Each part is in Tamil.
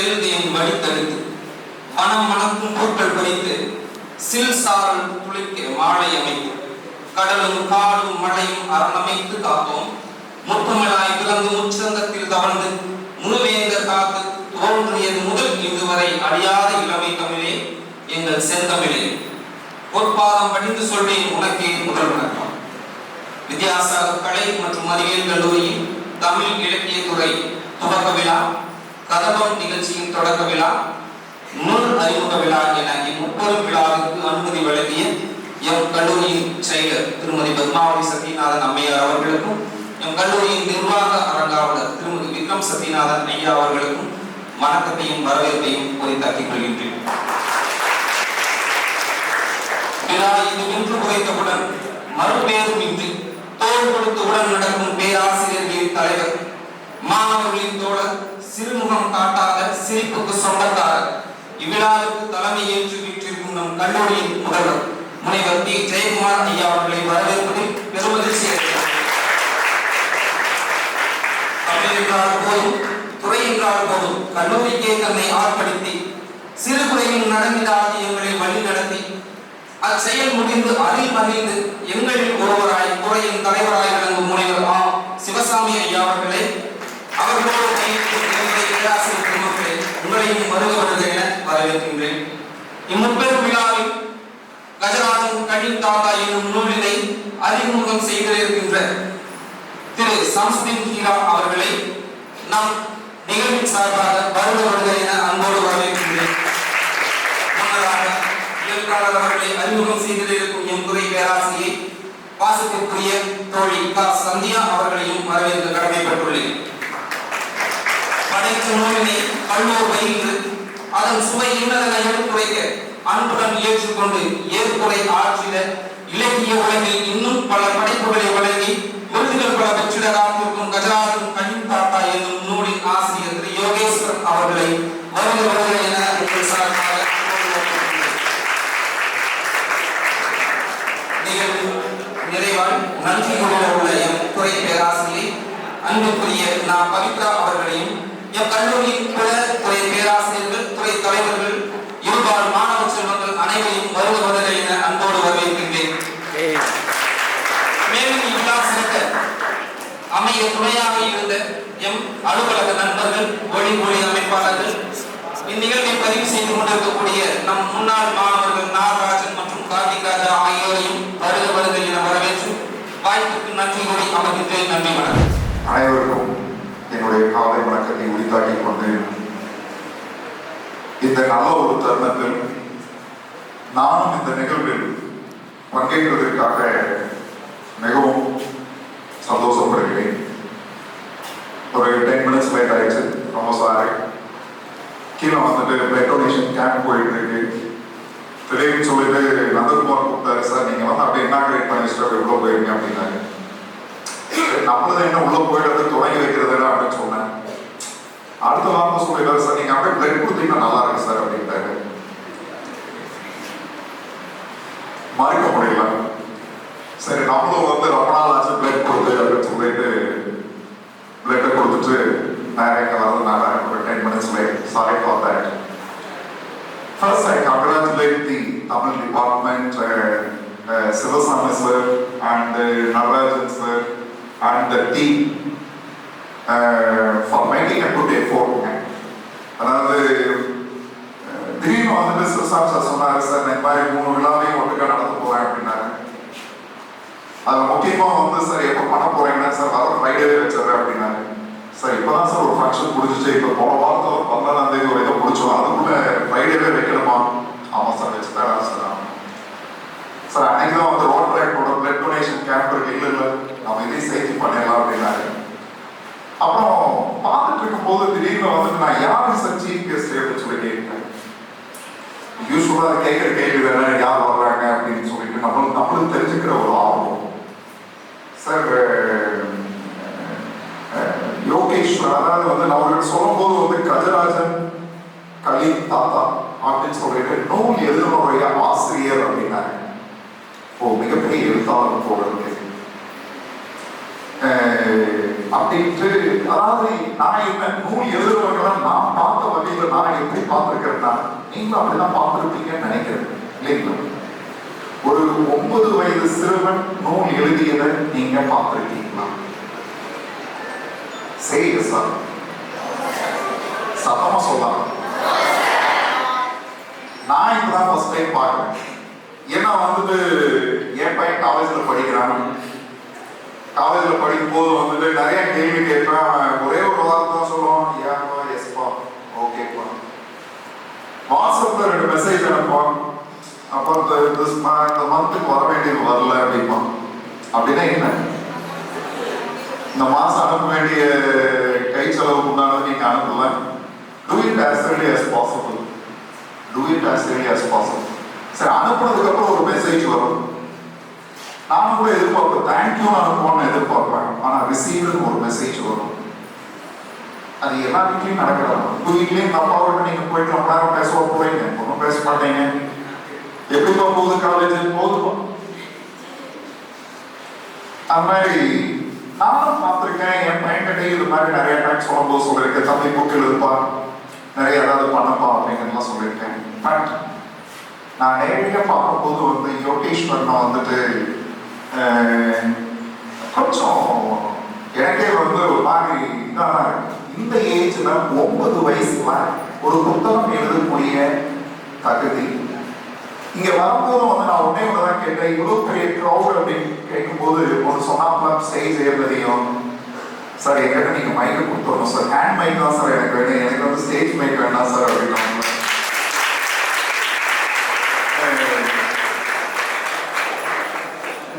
செல்தேன் வடித்தெடுத்து மனம் மணக்கும் பூக்கள் பறித்து சில் சாரல் துளிக்க மாலை அமைத்து கடலும் காடும் மழையும் அரணமைத்து காத்தோம். முத்தமிழாய் பிறந்து முச்சந்தத்தில் தவழ்ந்து முழுவேந்தர் காத்து தோன்றியது முதல் இதுவரை அழியாத இளமை தமிழே, எங்கள் செந்தமிழே. பொற்பாதம் படிந்து சொல்வேன் உனக்கே முதல் வணக்கம். வித்யாசாகர் கலை மற்றும் அறிவியல் கல்லூரியின் தமிழ் இலக்கிய துறை துவக்க விழா, கதம்பம் நிகழ்ச்சியின் தொடக்க விழா, நூல் அறிமுக விழா என இம்முப்பெரும் விழாவிற்கு அனுமதி வழங்கிய எம் கல்லூரியின் செயலர் திருமதி பத்மாவதி சத்யநாதன் அம்மையார் அவர்களுக்கும், எம் கல்லூரியின் நிர்வாக அரங்காவலர் திருமதி விக்ரம் சத்யநாதன் ஐயா அவர்களுக்கும் வணக்கத்தையும் வரவேற்பையும் உரித்தாக்கிக் கொள்கின்றேன். விழா இது இன்று குறைத்தவுடன் மறுபேரும் இன்றி தோல் கொடுத்து உடன் நடக்கும் பேராசிரியர்களின் தலைவர், மாணவர்களின் தோழர், சிறுமுகம் காட்டாத சிரிப்புக்கு சொந்தக்காரர், இவ்விழாவிற்கு தலைமை ஏற்று வீற்றிருக்கும் நம் கல்லூரியின் முதல்வர் முனைவர் டி ஜெயக்குமார் ஐயா அவர்களை வரவேற்பதில் பெருமகிழ்ச்சி அடைகிறார். தமிழ் என்றால் போதும், துறை என்றால் போதும், கல்லூரிக்கே தன்னை ஆர்ப்பணித்து சிறு குறையில் நடந்திடாது எங்களை வழி நடத்தி அச்செயல் முடிந்து அறில் மகிழ்ந்து எங்களில் ஒருவராய் துறையின் தலைவராய் விளங்கும் முனைவர் ஆ சிவசாமி ஐயா அவர்களே, அவர்களோடு உங்களையும் வருக வருக என வரவேற்கின்றேன். இம்முப்பெரும் விழாவில் கஜராஜன் கடின் தாத்தா என்னும் நூலினை அறிமுகம் செய்திருக்கின்ற திரு சம்ஸ்தின் ஹீரா அவர்களை நாம் நிகழ்வின் சார்பாக வருக வருக என அன்போடு வரவேற்கின்றேன். முன்னதாக இயற்காளர் அவர்களை அறிமுகம் செய்திருக்கும் எம் துறை பேராசிரியை பாசத்திற்குரிய தோழி கா சந்தியா அவர்களையும் வரவேற்க கடமைப்பட்டுள்ளேன். படைத்த நூலினை கல்லூர் பயின்று அதன் சுவை இன்னதனை எடுத்துரைக்க அன்புடன் ஏற்றுக்கொண்டு ஏற்புரை ஆற்றிட இலக்கிய உலகில் இன்னும் பல படைப்புகளை வழங்கி விருதுகள் பல பெற்றிட காத்திருக்கும் கஜராஜன் கடின் தாத்தா என்னும் நூலின் ஆசிரியர் திரு யோகேஸ்வரன் அவர்களை வருக வருக என உங்கள் சார்பாக நிகழ்வு நிறைவாய் நன்றி உள்ள எம் துறை பேராசிரியை அன்புக்குரிய நா பவித்ரா அவர்களையும் எம் கல்லூரியின் பிற துறை பேராசிரியர்கள், துறை தலைவர்கள், இருபால் மாணவ செல்வங்கள் அனைவரையும் வருக வருக என அன்போடு வரவேற்கின்றேன். மேலும் இவ்விழா சிறக்க அமைய துணையாக இருந்த எம் அலுவலக நண்பர்கள், ஒளி அமைப்பாளர்கள், இந்நிகழ்வை பதிவு செய்து கொண்டிருக்கக்கூடிய நம் முன்னாள் மாணவர்கள் நாகராஜன் மற்றும் கார்த்திக் ராஜா ஆகியோரையும் வருக வருக என வரவேற்று வாய்ப்புக்கு நன்றி கூறி அமர்கின்றேன். நன்றி, வணக்கம். அனைவருக்கும் என்னுடைய காலை வணக்கத்தை உரித்தாக்கிக் கொண்டு இந்த நல்ல ஒரு தருணத்தில் நானும் இந்த நிகழ்வில் பங்கேற்பதற்காக மிகவும் சந்தோஷப்படுகிறேன். ஒரு 10 minutes லேட் ஆயிடுச்சு, ரொம்ப சாரி. கீழே வந்துட்டு பிளட் டொனேஷன் கேம்ப் போயிட்டு இருக்கு. திடீர்னு சொல்லிட்டு நந்தகுமார் கூப்பிட்டாரு, சார் நீங்க வந்து அப்படியே இனாகிரேட் பண்ணி வச்சுட்டு எவ்வளோ போயிருங்க அப்படின்னாரு. நம்மளதான் என்ன உள்ள போயிடுறது தொடங்கி வைக்கிறது அப்படின்னு சொன்னேன். அடுத்த வாரம் சொல்லிடுறாரு, சார் நீங்க அப்படியே பிளட் கொடுத்தீங்கன்னா நல்லா இருக்கு சார் அப்படின்ட்டாரு. மறைக்க முடியல. சரி நம்மளும் வந்து ரொம்ப நாள் ஆச்சு பிளட் கொடுத்து அப்படின்னு சொல்லிட்டு பிளட்டை கொடுத்துட்டு நான் எங்க வரதுனால ஒரு 10 minutes late. Sorry for that. First, I congratulate the Tamil department, Sivasamy sir and Navarajan sir and the team for making a good effort. அதாவது திடீர்னு வந்துட்டு சிவசாமி சார் சொன்னாரு, சார் இந்த மாதிரி 3 விழாவையும் ஒட்டுக்கா நடத்த போறேன் அப்படின்னாரு. அது முக்கியமா வந்து சார் எப்போ பண்ண போறீங்கன்னா சார் வர ஃப்ரைடேவே வச்சிடறேன் அப்படின்னாரு. சார் இப்பதான் சார் ஒரு ஃபங்க்ஷன் முடிஞ்சிச்சு, இப்போ போன வாரத்தை ஒரு 14ஆம் தேதி ஒரு இதை முடிச்சோம், அதுக்குள்ள ஃப்ரைடேவே வைக்கணுமா? ஆமாம் சார் வச்சுதான் சார். சார் அன்னைக்கு தான் வந்து ரோட் ட்ராக்கோட பிளட் டொனேஷன் கேம்ப் இருக்கு, இல்லை நம்ம இதையும் சேர்த்து பண்ணிடலாம் அப்படின்னாரு. அப்புறம் பார்த்துட்டு இருக்கும்போது திடீர்னு வந்துட்டு நான் யாரும் சார் சீஃப் கெஸ்ட் அப்படின்னு சொல்லி கேட்கிறேன். யூஸ்வலாக அதை கேட்குற கேள்வி வேற, யார் வர்றாங்க அப்படின்னு சொல்லிட்டு நம்மளுக்கு தெரிஞ்சுக்கிற ஒரு ஆர்வம். சார் யோகேஸ்வர், அதாவது வந்து நான் அவர்கள் சொல்லும் போது வந்து கஜராஜன் கலின் தாத்தா அப்படின்னு சொல்லிட்டு நூல் எழுதுனுடைய ஆசிரியர் அப்படின்னாரு. ஓ, மிகப்பெரிய எழுத்தாளர் போல இருக்கு. அப்படின்ட்டு, அதாவது நான் என்ன நூல் எழுதுறவங்களை நான் பார்த்த வகையில நான் எப்படி பார்த்திருக்கிறேன்னா, நீங்களும் அப்படிதான் பார்த்திருப்பீங்கன்னு நினைக்கிறேன் இல்லைங்களா? ஒரு 9 வயது சிறுவன் நூல் எழுதியதை நீங்க பார்த்திருக்கீங்களா? சரி சார், சத்தமா சொல்லலாம். நான் இப்பதான் ஃபர்ஸ்ட் டைம் பார்க்கிறேன். ஏன்னா வந்துட்டு என் பையன் காலேஜ்ல படிக்கிறான். காலேஜ்ல படிக்கும் போது வந்துட்டு நிறைய கேள்வி கேட்பேன். ஒரே ஒரு வார்த்தை தான் சொல்லுவான், ஏன்பா, எஸ்பா, ஓகேப்பா. வாட்ஸ்அப்ல 2 மெசேஜ் அனுப்புவான். அப்போ இந்த மந்த்துக்கு வர வேண்டியது வரல அப்படின்பா. அப்படின்னா என்ன? இந்த மாசம் அனுப்ப வேண்டிய கை செலவுக்கு உண்டானது நீங்க அனுப்பல. Do it as early as possible. Do it as early as possible. சரி, அனுப்புனதுக்கு அப்புறம் ஒரு மெசேஜ் வரும். நானும் கூட எதிர்பார்ப்பேன், தேங்க்யூ அனுப்புவோம்னு எதிர்பார்ப்பேன். ஆனா ரிசீவ்னு ஒரு மெசேஜ் வரும். அது எல்லா வீட்லயும் நடக்கிறாங்க. உங்க வீட்லயும் அப்பாவோட நீங்க போயிட்டு ரொம்ப நேரம் பேச போறீங்க, ஒன்றும் பேச மாட்டீங்க. எப்படிப்பா போகுது காலேஜ்? போகுதுப்பா. அது மாதிரி நானும் பார்த்துருக்கேன். என் பையன்கிட்ட இது மாதிரி நிறைய டைம் சொல்லும்போது சொல்லியிருக்கேன், தம்பி புக் எழுதுப்பா, நிறைய ஏதாவது பண்ணப்பா அப்படிங்கிறதுலாம் சொல்லியிருக்கேன். பட் நான் நேரடியாக பார்க்கும்போது வந்து யோகேஸ்வரனை வந்துட்டு கொஞ்சம் எனக்கே வந்து ஒரு மாதிரி இதாக இருக்கு. இந்த ஏஜ்ல 9 வயசுல ஒரு புத்தகம் எழுதக்கூடிய தகுதி. இங்க வரும்போது வந்து நான் ஒன்னே ஒன்றுதான் கேட்டேன், இவ்வளவு பெரிய க்ரௌட் அப்படின்னு கேட்கும்போது ஒன்று சொன்னாப்ல, ஸ்டேஜ் ஏறுறதையும் சார் என்கிட்ட நீங்க மைக்கு கொடுத்துடணும் சார், ஹேண்ட் மைக் தான் சார் எனக்கு வேணும், எனக்கு வந்து ஸ்டேஜ் மைக் வேண்டாம் சார் அப்படின்னு.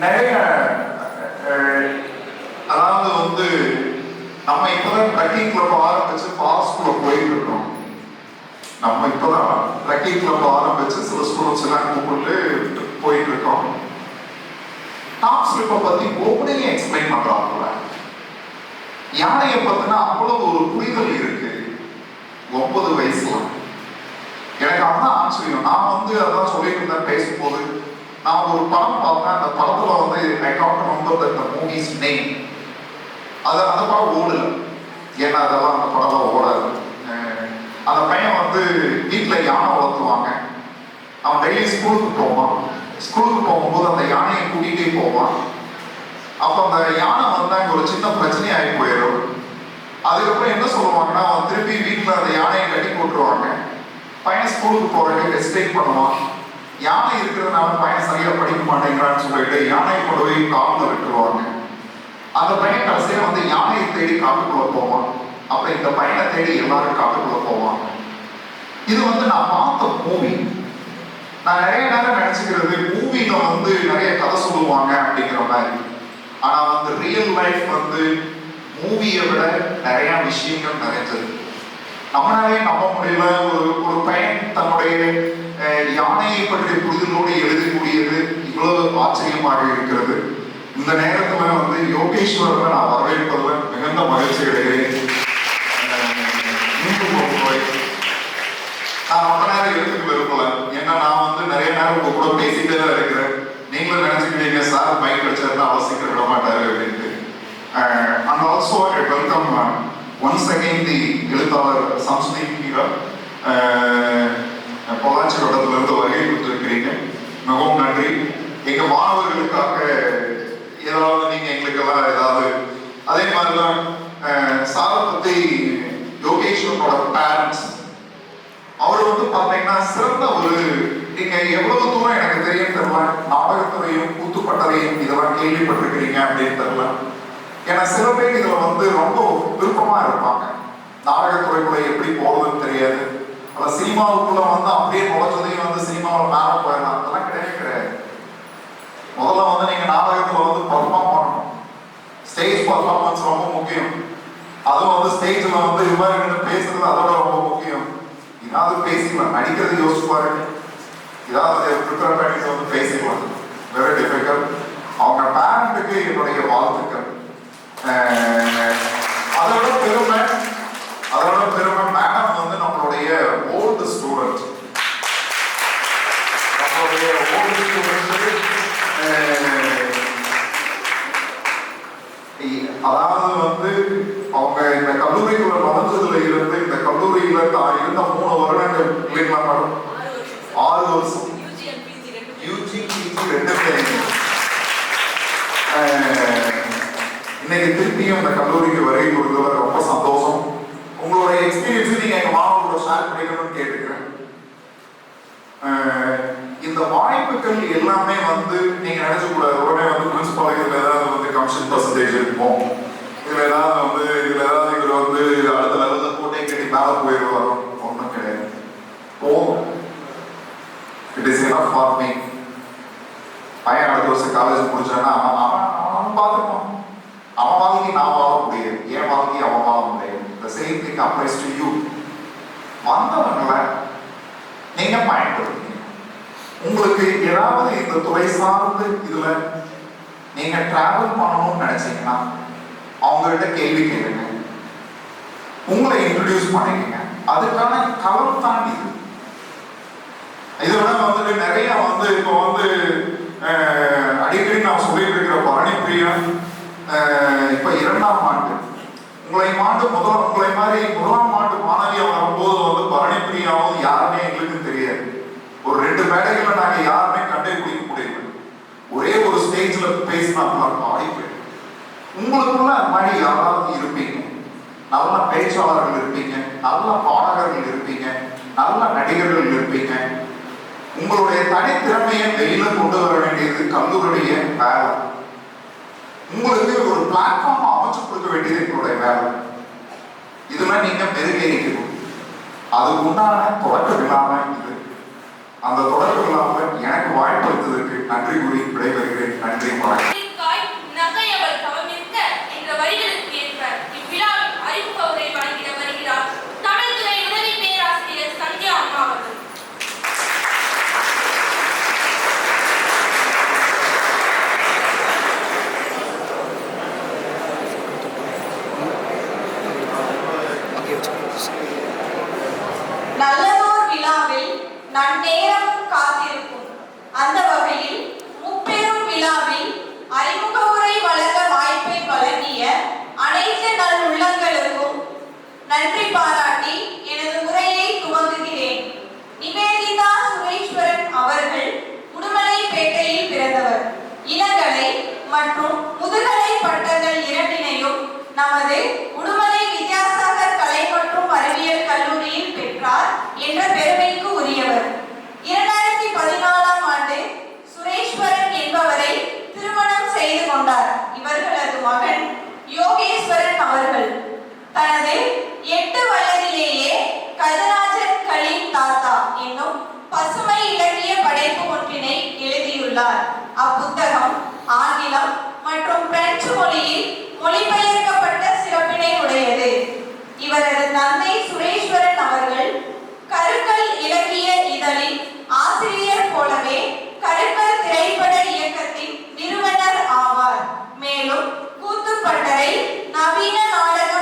நிறைய அதாவது வந்து நம்ம இப்பதான் ட்ரக்கிங் கிளப் ஆரம்பிச்சு ஃபாஸ்ட்ல போயிட்டு இருக்கோம். நம்ம இப்பதான் ட்ரக்கிங் கிளப் ஆரம்பிச்சு சில ஸ்டூடெண்ட்ஸ் எல்லாம் கூப்பிட்டு போயிட்டு இருக்கோம். டாப் ஸ்லிப்பை பத்தி ஒவ்வொன்றையும் எக்ஸ்பிளைன் பண்றாங்க. யானையை பத்தினா அவ்வளவு ஒரு புரிதல் இருக்கு 9 வயசுல. எனக்கு அதான் ஆச்சரியம். நான் வந்து அதான் சொல்லிட்டு இருந்தேன் பேசும்போது, நான் ஒரு படம் பார்த்தேன். அந்த படத்துல வந்து I can't remember the movies name. அந்த படம் ஓடல, ஏன்னா அதெல்லாம் அந்த படம் ஓடாது. அந்த பையன் வந்து வீட்டில் யானை வளர்த்துவாங்க. அவன் டெய்லி ஸ்கூலுக்கு போவான். ஸ்கூலுக்கு போகும்போது அந்த யானையை கூட்டிகிட்டே போவான். அப்போ அந்த யானை வந்து அங்கே ஒரு சின்ன பிரச்சனையாகி போயிடும். அதுக்கப்புறம் என்ன சொல்லுவாங்கன்னா, அவன் திருப்பி வீட்டில் அந்த யானையை கட்டி போட்டுருவாங்க. பையன் ஸ்கூலுக்கு போகிறதுக்கு ஹெசிடேட் பண்ணுவான். யானை இருக்கிறதுனால பையன் சரியா படிக்க மாட்டேங்கிறான்னு சொல்லிட்டு யானையை கொண்டு போய் காட்டில் விட்டுருவாங்க. அந்த பையன் கடைசியாக வந்து யானையை தேடி காட்டுக்குள்ள போவான். அப்புறம் இந்த பையனை தேடி எல்லாரும் காட்டுக்குள்ள போவாங்க. இது வந்து நான் பார்த்த மூவி. நான் நிறைய நேரம் நினைச்சுக்கிறது, மூவில வந்து நிறைய கதை சொல்லுவாங்க அப்படிங்கிற மாதிரி. ஆனா வந்து ரியல் லைஃப் வந்து மூவியை விட நிறைய விஷயங்கள் நிறைஞ்சது. நம்மளாலே நம்ப முடியல. ஒரு பையன் தன்னுடைய யானையை பற்றிய புரிதலோடு எழுதக்கூடியது இவ்வளவு ஆச்சரியமாக இருக்கிறது. இந்த நேரத்துல வந்து யோகேஸ்வரனை நான் வரவேற்பதில் மிகுந்த மகிழ்ச்சி அடைகிறேன். நான் ரொம்ப நேரம் எடுத்துக்க விரும்பல, ஏன்னா நான் வந்து நிறைய நேரம் உங்க கூட பேசிட்டே தான் இருக்கிறேன். நீங்களும் நினைச்சுக்கிறீங்க சார் மைக் வச்சிருந்தா அவ்வளவு சீக்கிரம் விட மாட்டாரு அப்படின்ட்டு. And also I welcome once again தி எழுத்தாளர் சம்ஸ்தீப் பொள்ளாச்சி வட்டத்திலிருந்து வருகை கொடுத்திருக்கிறீங்க. மிகவும் நன்றி. எங்க மாணவர்களுக்காக ஏதாவது நீங்க எங்களுக்கெல்லாம் ஏதாவது, அதே மாதிரிதான் சாரை பத்தி யோகேஸ்வரனோட பேரண்ட்ஸ், அவர் வந்து பாத்தீங்கன்னா சிறந்த ஒரு, நீங்க எவ்வளவு தூரம் எனக்கு தெரியும் தெரியல, நாடகத்துறையும் கூத்துப்பட்டறையும் இதெல்லாம் கேள்விப்பட்டிருக்கிறீங்க அப்படின்னு தெரியல. ஏன்னா சில பேர் இதுல வந்து ரொம்ப விருப்பமா இருப்பாங்க. நாடகத்துறைக்குள்ள எப்படி போறதுன்னு தெரியாது. அந்த சினிமாவுக்குள்ள வந்து அப்படியே நுழைஞ்சதையும் வந்து சினிமாவில் மேல போயிடலாம். அதெல்லாம் கிடையாது. முதல்ல வந்து நீங்க நாடகத்துல வந்து பர்ஃபார்ம் பண்ணணும். ஸ்டேஜ் பர்ஃபார்மன்ஸ் ரொம்ப முக்கியம். அதுவும் வந்து ஸ்டேஜ்ல வந்து இது மாதிரி பேசுறது அதோட ரொம்ப முக்கியம். ஏதாவது பேசிக்கலாம், நடிக்கிறது யோசிச்சு பாருங்க. ஏதாவது ப்ரிப்பேர் பண்ணிட்டு வந்து பேசிக்கலாம், வெரி டிஃபிகல்ட். அவங்க பேரண்ட்டுக்கு என்னுடைய வாழ்த்துக்கள். அதோட பெருமை மேடம் வந்து நம்மளுடைய ஓல்டு ஸ்டூடெண்ட். நம்மளுடைய ஓல்டு ஸ்டூடெண்ட் அதாவது வந்து கல்லூரிக்குள்ள நுழைஞ்சதுல இருந்து இந்த கல்லூரியில தான் இருந்த 3 வருடங்கள் இல்லைங்களா மேடம்? 6 வருஷம் யூஜி பிஜி ரெண்டுமே. இன்னைக்கு திருப்பியும் இந்த கல்லூரிக்கு வருகை கொடுத்தவர் ரொம்ப சந்தோஷம். உங்களோட எக்ஸ்பீரியன்ஸ் நீங்க எங்க மாணவர்களோட ஷேர் பண்ணிக்கணும்னு கேட்டுக்கிறேன். இந்த வாய்ப்புகள் எல்லாமே வந்து நீங்க நினைச்ச கூடாது உடனே வந்து பிரின்சிபால் இதுல ஏதாவது வந்து கமிஷன் பர்சன்டேஜ் இருக்கும், இதுல ஏதாவது இவர் வந்து அடுத்த லெவல்ல போட்டே கட்டி மேல போயிடுவார். ஒன்றும் கிடையாது. போதும். It is enough for me. பையன் அடுத்த வருஷம் காலேஜ் முடிச்சான்னா அவன் பார்த்துப்பான். அவன் வாழ்க்கை நான் வாழ முடியாது, என் வாழ்க்கை அவன் வாழ முடியாது. The same thing applies to you. வந்தவங்களை நீங்க பயன்படுத்துங்க. உங்களுக்கு ஏதாவது இந்த துறை சார்ந்து இதுல நீங்க டிராவல் பண்ணணும்னு நினைச்சீங்கன்னா அவங்ககிட்ட கேள்வி கேளுங்க, உங்களை இன்ட்ரோடியூஸ் பண்ணிக்கங்க. அதுக்கான களம் தாண்டி இதை விட வந்துட்டு நிறைய வந்து இப்போ வந்து அடிக்கடி நான் சொல்லிட்டு இருக்கிற பரணி பிரியா இப்ப 2ஆம் ஆண்டு உங்களை மாதிரி 1ஆம் ஆண்டு மாணவியா வரும்போது வந்து பரணி பிரியாவும் யாருமே எங்களுக்கு தெரியாது. ஒரு 2 மேடைகளை நாங்க யாருமே கண்டே பிடிக்க முடியல. ஒரே ஒரு ஸ்டேஜ்ல பேசினா பாடி போயிடும். உங்களுக்குள்ள அந்த மாதிரி யாராவது இருப்பீங்க, நல்ல பேச்சாளர்கள் இருப்பீங்க, நல்ல பாடகர்கள் இருப்பீங்க, நல்ல நடிகர்கள் இருப்பீங்க. உங்களுடைய தனித்திறமையை வெளியில கொண்டு வர வேண்டியது கல்லூரியுடைய வேலை. உங்களுக்கு ஒரு பிளாட்ஃபார்ம் அமைச்சு கொடுக்க வேண்டியது எங்களுடைய வேலை. இதெல்லாம் நீங்க மெருகேறிக்கணும். அதுக்கு உண்டான தொடக்க விழாம இது. அந்த தொடக்க விழாம எனக்கு வாய்ப்பளித்ததற்கு நன்றி கூறி விடைபெறுகிறேன். நன்றி, வணக்கம். நல்லதோர் விழாவில் நன்னேரமும் காத்திருக்கும். அந்த வகையில் முப்பெரும் விழாவில் அறிமுக உரை வழங்க வாய்ப்பை வழங்கிய அனைத்து நல் உள்ளங்களுக்கும் நன்றி பாராட்டி எனது உரையை துவங்குகிறேன். நிவேதிதா சுரேஸ்வரன் அவர்கள் உடுமலைப்பேட்டையில் பிறந்தவர். இளங்கலை மற்றும் முதுகலை பட்டங்கள் இரண்டினையும் நமது உடுமலை வித்யாசாகர் கலை மற்றும் அறிவியல் கல்லூரியில் பெற்றார் என்ற பெருமைக்கு உரியவர். 2014ஆம் ஆண்டு சுரேஸ்வரன் என்பவரை திருமணம் செய்து கொண்டார். இவர்களது மகன் யோகேஸ்வரன் அவர்கள் தனது 8 வயதிலேயே கஜராஜன் கலீம் தாத்தா என்னும் பசுமை இலக்கிய படைப்பு ஒன்றினை எழுதியுள்ளார். அப்புத்தகம் ஆங்கிலம் மற்றும் பிரெஞ்சு மொழியில் மொழிபெயர்க்கப்பட்ட சிறப்பினை உடையது. இவரது தந்தை சுரேஸ்வரன் அவர்கள் கருக்கல் இலக்கிய இதழின் ஆசிரியர் போலவே கருக்கல் திரைப்பட இயக்கத்தின் நிறுவனர் ஆவார். மேலும் கூத்துப்பட்டறை, நவீன நாடக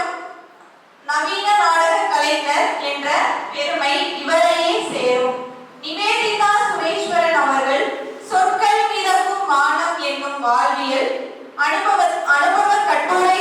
கலைஞர் என்ற பெருமை இவரையே சேரும். நிவேதிதா சுரேஸ்வரன் அவர்கள் சொற்கள் மிதக்கும் வானம் என்னும் வாழ்வியல் அனுபவ கட்டுரை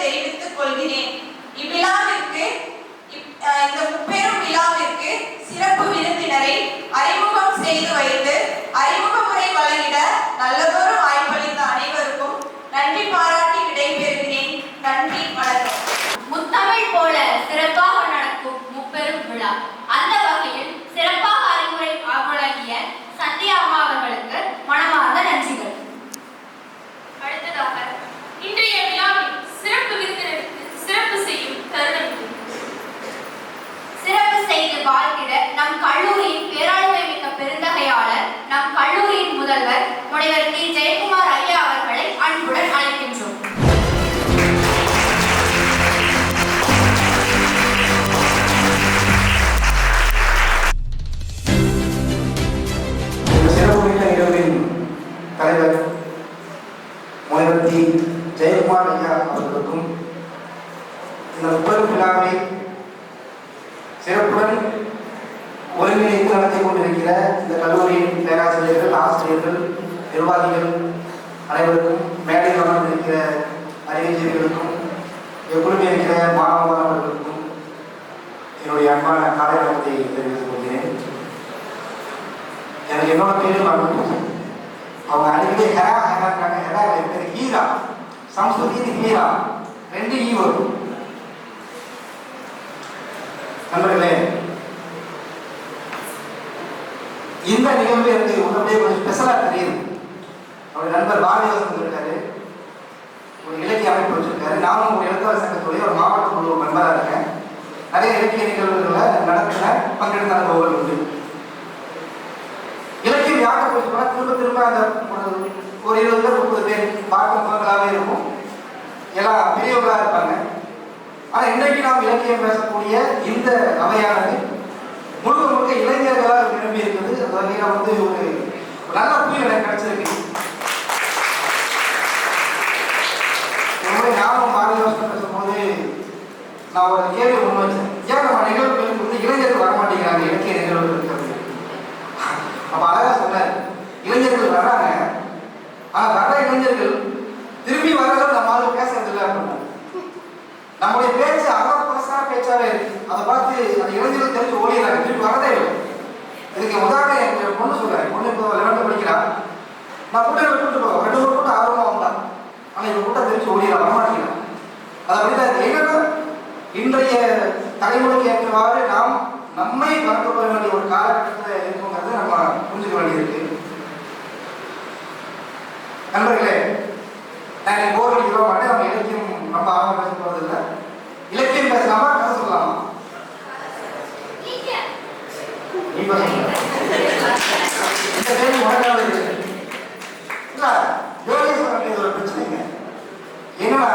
தெரிவித்துக் கொள்கிறேன். இவ்விழாவிற்கு இந்த முப்பெரும் விழாவிற்கு சிறப்பு விருந்தினரை அறிமுகம் செய்து வைத்து அறிமுக முறை வழங்கிட நல்லதொரு வாய்ப்பளித்த அனைவருக்கும் நன்றி பாராட்டி விடைபெறுகிறேன். நன்றி, வணக்கம். முத்தமிழ் போல சிறப்பாக நடக்கும் முப்பெரும் விழா. அந்த வகையில் சிறப்பாக அறிவுரை வழங்கிய சத்யா அம்மா அவர்களுக்கு மனமார்ந்த நன்றிகள். அடுத்ததாக இன்றைய விழாவில் சிறப்பு விருந்தினருக்கு சிறப்பு செய்யும் தருணம். சிறப்பு செய்து வாழ்கிற நம் கல்லூரியின் பேராளுமை மிக்க பெருந்தகையாளர், நம் கல்லூரியின் முதல்வர் முனைவர் டி. ஜெயக்குமார் ஐயா அவர்களை அன்புடன் அழைக்கின்றோம். தலைவர் முனைவர் டி. ஜெயக்குமார் ஐயா அவர்களுக்கும் இந்த முப்பெரும் விழாவை சிறப்புடன் ஒருங்கிணைத்து நடத்தி கொண்டிருக்கிற இந்த கல்லூரியின் பேராசிரியர்கள், ஆசிரியர்கள், நிர்வாகிகள் அனைவருக்கும், மேடையில் அமர்ந்திருக்கிற அறிவியர்களுக்கும், எப்பொழுதுமே இருக்கிற மாணவர்களுக்கும் என்னுடைய அன்பான காலை வணக்கத்தை தெரிவித்துக் கொள்கிறேன். எனக்கு என்னோட பேரும் வரணும். அவங்க அடிக்கடி ஹெராங்கிறாங்க. ஹெரா பேர் ஹீரா, சம்ஸ்கிருதியின் ஹீரா, 2 ஈ வரும். நண்பர்களே, இந்த நிகழ்வு எனக்கு உடனே கொஞ்சம் ஸ்பெஷலாக தெரியுது. அவருடைய நண்பர் பாரதிவாசன் இருக்காரு, ஒரு இலக்கிய அமைப்பு வச்சிருக்காரு. நானும் ஒரு எழுத்தாளர் சங்கத்துடைய ஒரு மாவட்ட குழு மெம்பராக இருக்கேன். நிறைய இலக்கிய நிகழ்வுகளை நடத்தின பங்கெடுத்த அனுபவங்கள் உண்டு. இலக்கியம் யாரை போச்சுன்னா திரும்ப அந்த ஒரு 20 பேர் 30 பேர் பார்க்கும் குழந்தைகளாகவே இருக்கும், எல்லாம் பெரியவர்களாக இருப்பாங்க. ஆனால் இன்றைக்கு நாம் இலக்கியம் பேசக்கூடிய இந்த அவையானது முழுக்க முழுக்க இளைஞர்களால் விரும்பி இருக்குது. அந்த வகையில் வந்து ஒரு நல்ல புயல் எனக்கு கிடைச்சிருக்கு. ஞாபகம் மாறி வருஷம் பேசும்போது நான் ஒரு கேள்வி முன் வச்சேன், ஏன் நம்ம நிகழ்வுகளுக்கு வந்து இளைஞர்கள் வரமாட்டேங்கிறாங்க இலக்கிய நிகழ்வுகள் இருக்கிறது. அப்ப அழகா சொன்னார், இளைஞர்கள் வர்றாங்க, ஆனா வர்ற இளைஞர்கள் திரும்பி வர்றதும் நம்மளால பேசுறது இல்லை அப்படின்னா நம்முடைய பேச்சு அகப்பரசான பேச்சாவே இருக்கு. அதை பார்த்து அந்த இளைஞர்கள் தெரிஞ்சு ஓடிடுறாங்க, திரும்பி வரதே இல்லை. இதுக்கு உதாரணம் என் பொண்ணு சொல்றாரு. பொண்ணு இப்போ 11 படிக்கிறா. நான் கூட்டம் விட்டு போவேன், 2 3 கூட்டம் ஆர்வமா வந்தான், ஆனா இவங்க கூட்டம் தெரிஞ்சு ஓடிடலாம், வரமாட்டேங்கிறான். அது அப்படிதான். என்னன்னா இன்றைய தலைமுறைக்கு ஏற்றவாறு நாம் நம்மை வளர்த்து கொள்ள வேண்டிய ஒரு காலகட்டத்தில் இருக்குங்கிறது நம்ம புரிஞ்சுக்க வேண்டியிருக்கு. நண்பர்களே, நான் போர் அடிக்க மாட்டேன். நம்ம இலக்கியம் ரொம்ப ஆர்வம் பேச போறது இல்லை. இலக்கியம் பேசலாமா, கதை சொல்லலாமா? நீ இந்த கேள்வி உடனே இல்ல, யோகேஸ்வரன் ஒரு பிரச்சனைங்க. என்னன்னா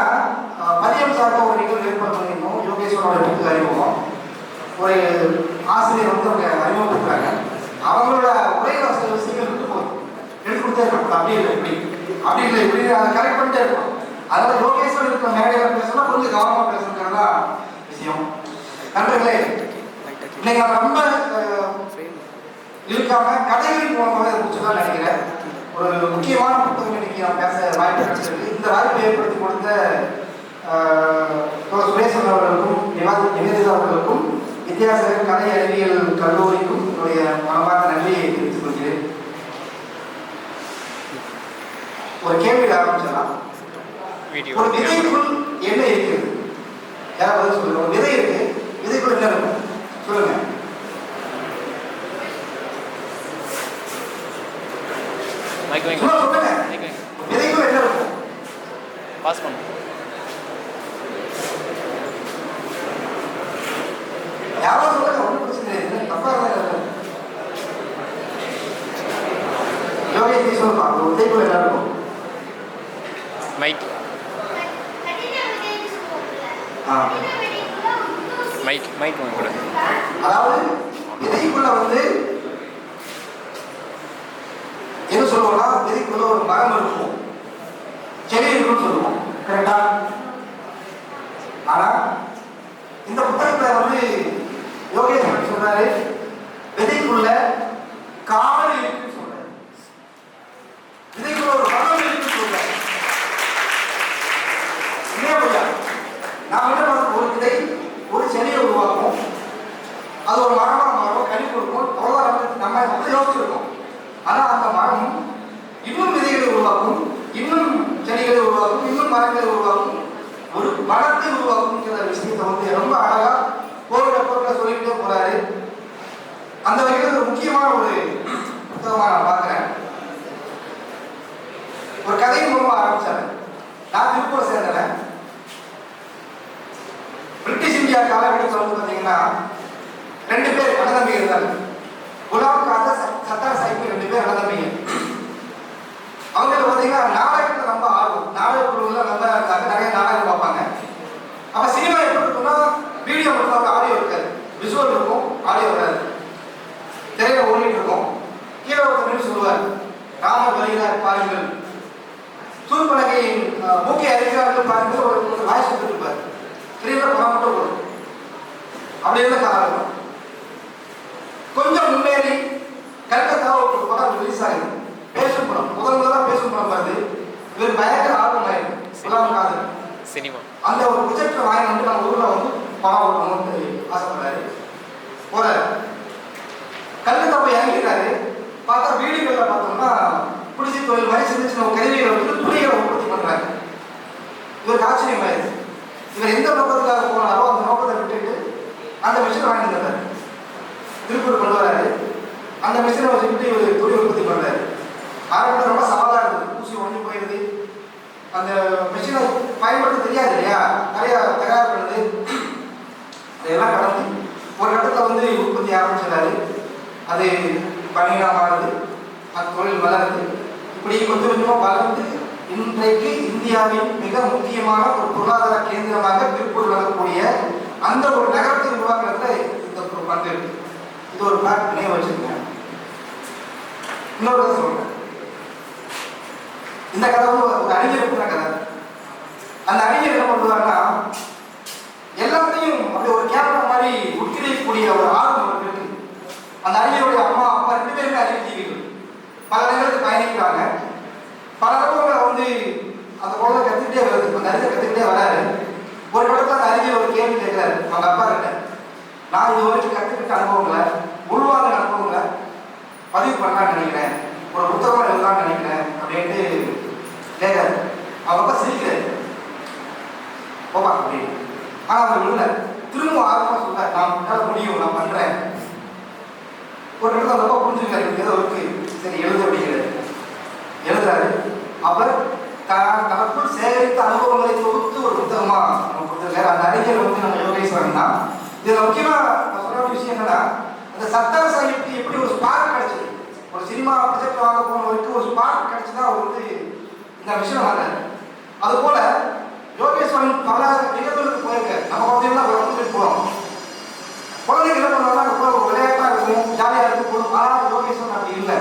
மதியம் சார்ந்த ஒரு நிகழ்வு ஏற்பாடு பண்ணியிருந்தோம். யோகேஸ்வரோட வீட்டுக்கு அறிமுகம். ஒரு ஆசிரியர் வந்து அவங்க அறிமுகப்படுத்துறாங்க. அவங்களோட உரையில சில விஷயங்கள் விட்டு போகும், எடுத்து கொடுத்தே இருக்கணும். அப்படி இல்லை இப்படி, அப்படி இல்லை இப்படி, அதை கரெக்ட் பண்ணிட்டே இருக்கணும். அதனால யோகேஸ்வரன் இருக்கிற மேடையில பேசணும், கொஞ்சம் கவனமா பேசணுங்கிறதா விஷயம். நண்பர்களே, இன்னைக்கு நான் ரொம்ப இருக்காம கதைகளின் மூலமாக முடிச்சுதான் நினைக்கிறேன். ஒரு முக்கியமான புத்தகம் இன்னைக்கு நான் பேச வாய்ப்பு கிடைச்சிருக்கு. இந்த வாய்ப்பை ஏற்படுத்தி கொடுத்த சுரேசன் அவர்களுக்கும் நிவேதிதா அவர்களுக்கும் வித்யாசாகர் கலை அறிவியல் கல்லூரிக்கும் என்னுடைய மனமார்ந்த நன்றியை தெரிவித்துக் கொள்கிறேன். ஒரு கேள்வி ஆரம்பிச்சலாம். ஒரு விதைக்குள் என்ன இருக்கிறது? யாராவது சொல்லுங்க. ஒரு விதை இருக்கு, விதைக்குள் என்ன இருக்கும் சொல்லுங்க. சொல்லுங்க, விதைக்குள் என்ன இருக்கும்? பாஸ் பண்ணு. யாராவது சொல்லுங்க, ஒன்றும் பிரச்சனை இல்லை, தப்பா இருந்தா யோகேஷ் சொல்லுமா. ஒரு விதைக்குள் என்ன இருக்கும்? மைக் மைக் மைக் கூட. அதாவது விதைக்குள்ள வந்து என்ன சொல்லுவோம்னா, விதைக்குள்ள ஒரு மரம் இருக்கும், செடி இருக்குன்னு சொல்லுவோம், கரெக்டா? ஆனா இந்த புத்தகத்துல வந்து யோகேஷ் சொல்றாரு, விதைக்குள்ள காவல் இருக்குன்னு சொல்றாரு, விதைக்குள்ள ஒரு மரம் இருக்குன்னு சொல்றாரு. இல்லையா? நாம் என்ன பண்ணுறோம், ஒரு விதை ஒரு செடியை உருவாக்கும், அது ஒரு மரமாக மாறும், கனி கொடுக்கும், அவ்வளோதான். நம்ம அப்படி யோசிச்சிருக்கோம். ஆனால் அந்த மரம் இன்னும் விதைகளை உருவாக்கும், இன்னும் செடிகளை உருவாக்கும், இன்னும் மரங்களை உருவாக்கும், ஒரு வனத்தை உருவாக்குங்கிற விஷயத்தை வந்து ரொம்ப அழகா போர்க்க சொல்லிக்கிட்டே போறாரு. அந்த வகையில் ஒரு முக்கியமான ஒரு புத்தகமாக நான் பார்க்குறேன். ஒரு கதையின் மூலமாக ஆரம்பிச்சாரு. நான் திருப்பூர் சேர்ந்தேன். பிரிட்டிஷ் இந்தியா காலகட்டத்தில் வந்து பார்த்தீங்கன்னா 2 பேர் அண்ணதம்பிகள் இருந்தாங்க. குலாம் காதர், சர்தார் சாஹிப் 2 பேர் அண்ணதம்பிகள். அவங்களுக்கு பார்த்தீங்கன்னா நாடகத்தில் ரொம்ப ஆர்வம், நாடக குழுவில் ரொம்ப இருந்தாங்க, நிறைய நாடகம் பார்ப்பாங்க. அப்போ சினிமா எப்படி இருக்குன்னா வீடியோ மட்டும் ஆடியோ இருக்காது, விசுவல் இருக்கும், ஆடியோ வராது. திரையில ஓடிட்டு இருக்கும். கீழே ஒருத்தர் சொல்லுவார், ராமர் வருகிறார் பாருங்கள், சூழ்பலகையின் மூக்கை அறிகிறார்கள் பாருங்கள், ஒரு வாய்ஸ் கொடுத்துருப்பார். திரையில படம் மட்டும் போடும். அப்படி இருந்த காலம் கொஞ்சம் முன்னேறி கல்கத்தாவை ஒரு படம் ரிலீஸ் ஆகுது, பேசும் படம், முதல்ல பேசும் படம் வருது. இவர் பயங்கர ஆர்வம் ஆயிருக்கு குலாம் காதர் சினிமா. அந்த ஒரு ப்ரொஜெக்டை வாங்கி வந்து நம்ம ஊரில் வந்து படம் ஓட்டணும்னு ஆசைப்படுறாரு. போறாரு, கல்கத்தா போய் இறங்கிட்டாரு. பார்த்தா வீடுகளில் பார்த்தோம்னா குடிசை தொழில் மாதிரி சின்ன சின்ன கருவிகளை வந்து துணிகளை உற்பத்தி பண்றாங்க. இவருக்கு ஆச்சரியமாயிருது. இவர் எந்த நோக்கத்துக்காக போனாரோ அந்த நோக்கத்தை விட்டுட்டு அந்த மிஷினை வாங்கி தந்தாரு. திருப்பூர் கொண்டு வராரு. அந்த மிஷினை வச்சுக்கிட்டு இவர் துணி உற்பத்தி பண்றாரு. ஆரம்பத்தில் ரொம்ப சவாலாக இருக்குது, ஊசி ஒழிஞ்சு போயிடுது. அந்த மிஷினை பயன்படுத்த தெரியாது இல்லையா, நிறைய தயார் பண்ணுது. அதெல்லாம் கடந்து ஒரு இடத்துல வந்து உற்பத்தி ஆரம்பிச்சிடாரு. அது பணியாக மாறுது, அந்த தொழில் வளருது. இப்படி கொஞ்சம் கொஞ்சமாக வளர்ந்து இன்றைக்கு இந்தியாவின் மிக முக்கியமான ஒரு பொருளாதார கேந்திரமாக திருப்பூர் வரக்கூடிய அந்த ஒரு நகரத்தை உருவாக்குறதுல இந்த ஒரு பங்கு இருக்கு. இது ஒரு பிளாட் நினைவு வச்சிருக்கேன். இன்னொரு சொல்றேன், இந்த கதை வந்து ஒரு அறிஞர் இருக்கிற கதை. அந்த அறிஞர் என்ன பண்ணுவாருன்னா எல்லாத்தையும் அப்படி ஒரு கேமரா மாதிரி உட்கிரைக்கக்கூடிய ஒரு ஆர்வம் இருக்கு. அந்த அறிஞருடைய அம்மா அப்பா 2 பேருமே அறிவுஜீவிகள். பல இடங்களுக்கு பயணிக்கிறாங்க. பல இடங்களை வந்து அந்த குழந்தை கற்றுக்கிட்டே வருது, அந்த அறிஞர் கற்றுக்கிட்டே வராரு. ஒரு இடத்துல அந்த அறிஞர் ஒரு கேள்வி கேட்கிறாரு அவங்க அப்பா கிட்ட, நான் இது வரைக்கும் கற்றுக்கிட்ட அனுபவங்களை, உள்வாங்க அனுபவங்களை பதிவு பண்ணலான்னு நினைக்கிறேன், ஒரு புத்தகமாக எழுதலான்னு நினைக்கிறேன் அப்படின்ட்டு கேட்காரு. அவங்க அப்பா சிரிக்கிறாரு, போப்பா அப்படின்னு. ஆனால் அவர் இல்லை, திரும்ப ஆர்வமாக சொல்றாரு, நான் என்னால் முடியும், நான் பண்ணுறேன். ஒரு இடத்துல அந்த அப்பா புரிஞ்சுக்காரு, ஏதோ இருக்கு, சரி எழுத அப்படிங்கிறாரு. எழுதுறாரு. அவர் தனக்குள் சேகரித்த அனுபவங்களை தொகுத்து ஒரு புத்தகமா நம்ம கொடுத்துருக்காரு. அந்த அறிஞர் வந்து நம்ம யோகேஸ்வரன் தான். இதுல முக்கியமா நான் சொல்ற விஷயம் என்னன்னா, அந்த சர்தார் சாஹிப்க்கு எப்படி ஒரு ஸ்பார்க் கிடைச்சது, ஒரு சினிமா ப்ரொஜெக்ட் வாங்க போனவருக்கு ஒரு ஸ்பார்க் கிடைச்சுதான் அவர் வந்து இந்த விஷயம் வந்தாரு. அது போல யோகேஸ்வரன் பல நிகழ்வுகளுக்கு போயிருக்காரு. நம்ம பார்த்தீங்கன்னா ஒரு போறோம், குழந்தைங்க என்ன பண்ணுவாங்க, அங்கே ஒரு விளையாட்டா இருக்கும், ஜாலியா இருக்கும் போதும். ஆனால் யோகேஸ்வரன் அப்படி இல்லை.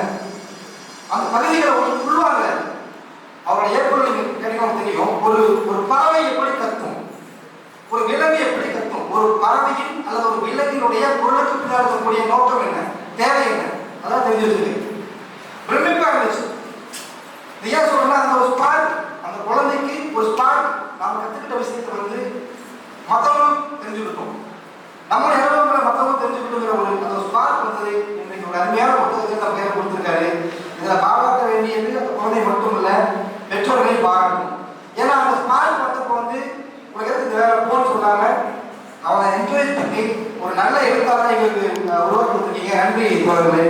அந்த பகுதிகளை ஒரு சொல்லுவாங்க, அவரோட ஏற்பொருள் கிடைக்கும் தெரியும். ஒரு பறவை எப்படி கத்தும், ஒரு விலங்கு எப்படி கத்தும், ஒரு பறவையின் அல்லது ஒரு விலங்கினுடைய பொருளுக்கு பின்னால் இருக்கக்கூடிய நோக்கம் என்ன, தேவை என்ன, அதான் தெரிஞ்சு வச்சிருக்கு. பிரமிப்பா இருந்துச்சு. இது ஏன் சொல்றேன்னா, அந்த ஒரு ஸ்பார்க், அந்த குழந்தைக்கு ஒரு ஸ்பார்க், நாம் கத்துக்கிட்ட விஷயத்தை வந்து மற்றவங்களும் தெரிஞ்சுக்கிட்டோம், நம்ம அனுபவங்களை மற்றவங்களும் தெரிஞ்சுக்கிட்டுங்கிற ஒரு அந்த ஸ்பார்க் வந்தது. இன்றைக்கு ஒரு அருமையான புத்தகத்தை நம்ம கையில் கொடுத்துருக்காரு. இதில் பாராட்ட வேண்டியது அந்த குழந்தை மட்டும் இல்லை, பெற்றோர்களையும் பாராட்டணும். ஏன்னா அந்த ஸ்மார்ட் பத்தப்போ வந்து உலகத்துக்கு இந்த வேலை போன்னு சொல்லாம அவனை என்கரேஜ் பண்ணி ஒரு நல்ல எழுத்தாளரை எங்களுக்கு உருவாக்கி கொடுத்துருக்கீங்க. நன்றி தோழர்களே.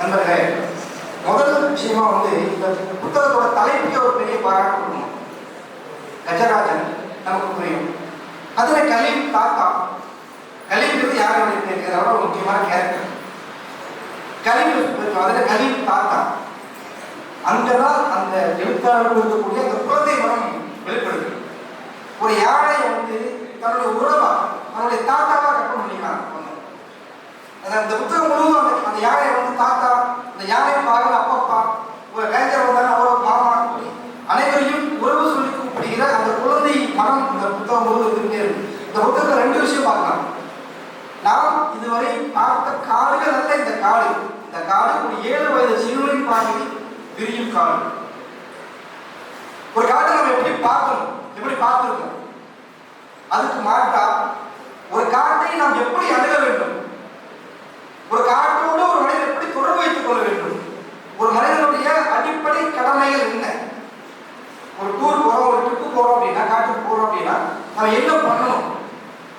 நண்பர்களே, முதல் விஷயமா வந்து இந்த புத்தகத்தோட தலைப்புக்கு ஒரு பெரிய பாராட்டு கொடுக்கணும். கஜராஜன் நமக்கு புரியும். அதுல கலீம் தாத்தா, கலீம்ங்கிறது யாருடைய பேர், ஒரு முக்கியமான கேரக்டர். கலீம் அதில் கலீம் தாத்தா, அங்கதான் அந்த எழுத்தாளர்கள் இருக்கக்கூடிய அந்த குழந்தை மனம் வெளிப்படுது. ஒரு யானையை வந்து தன்னுடைய உறவா, தன்னுடைய தாத்தாவா கற்பனை பண்ணிக்கலாம். அந்த புத்தகம் முழுவதும் அந்த யானையை வந்து தாத்தா, அந்த யானையை பாருங்க அப்பப்பா, ஒரு ரேஞ்சர் வந்தாலும் அவரோட மாமா, அனைவரையும் உறவு சொல்லி கூப்பிடுகிற அந்த குழந்தை மனம் இந்த புத்தகம் முழுவதும் இருந்துட்டே இருக்கு. இந்த புத்தகத்தில் 2 விஷயம் பார்க்கலாம். நாம் இதுவரை பார்த்த காடுகள் அல்ல இந்த காடு. இந்த காடு ஒரு 7 வயது சிறுவனின் பார்வையில் விரியும் காடு. ஒரு காட்டை நம்ம எப்படி பார்க்கணும், எப்படி பார்த்துருக்கோம். அதுக்கு மாற்றா ஒரு காட்டை நாம் எப்படி அணுக வேண்டும், ஒரு காட்டோடு ஒரு மனிதன் எப்படி தொடர்பு வைத்துக் கொள்ள வேண்டும், ஒரு மனிதனுடைய அடிப்படை கடமைகள் என்ன. ஒரு டூர் போறோம், ஒரு ட்ரிப்பு போறோம் அப்படின்னா, காட்டுக்கு போறோம் அப்படின்னா நம்ம என்ன பண்ணணும்.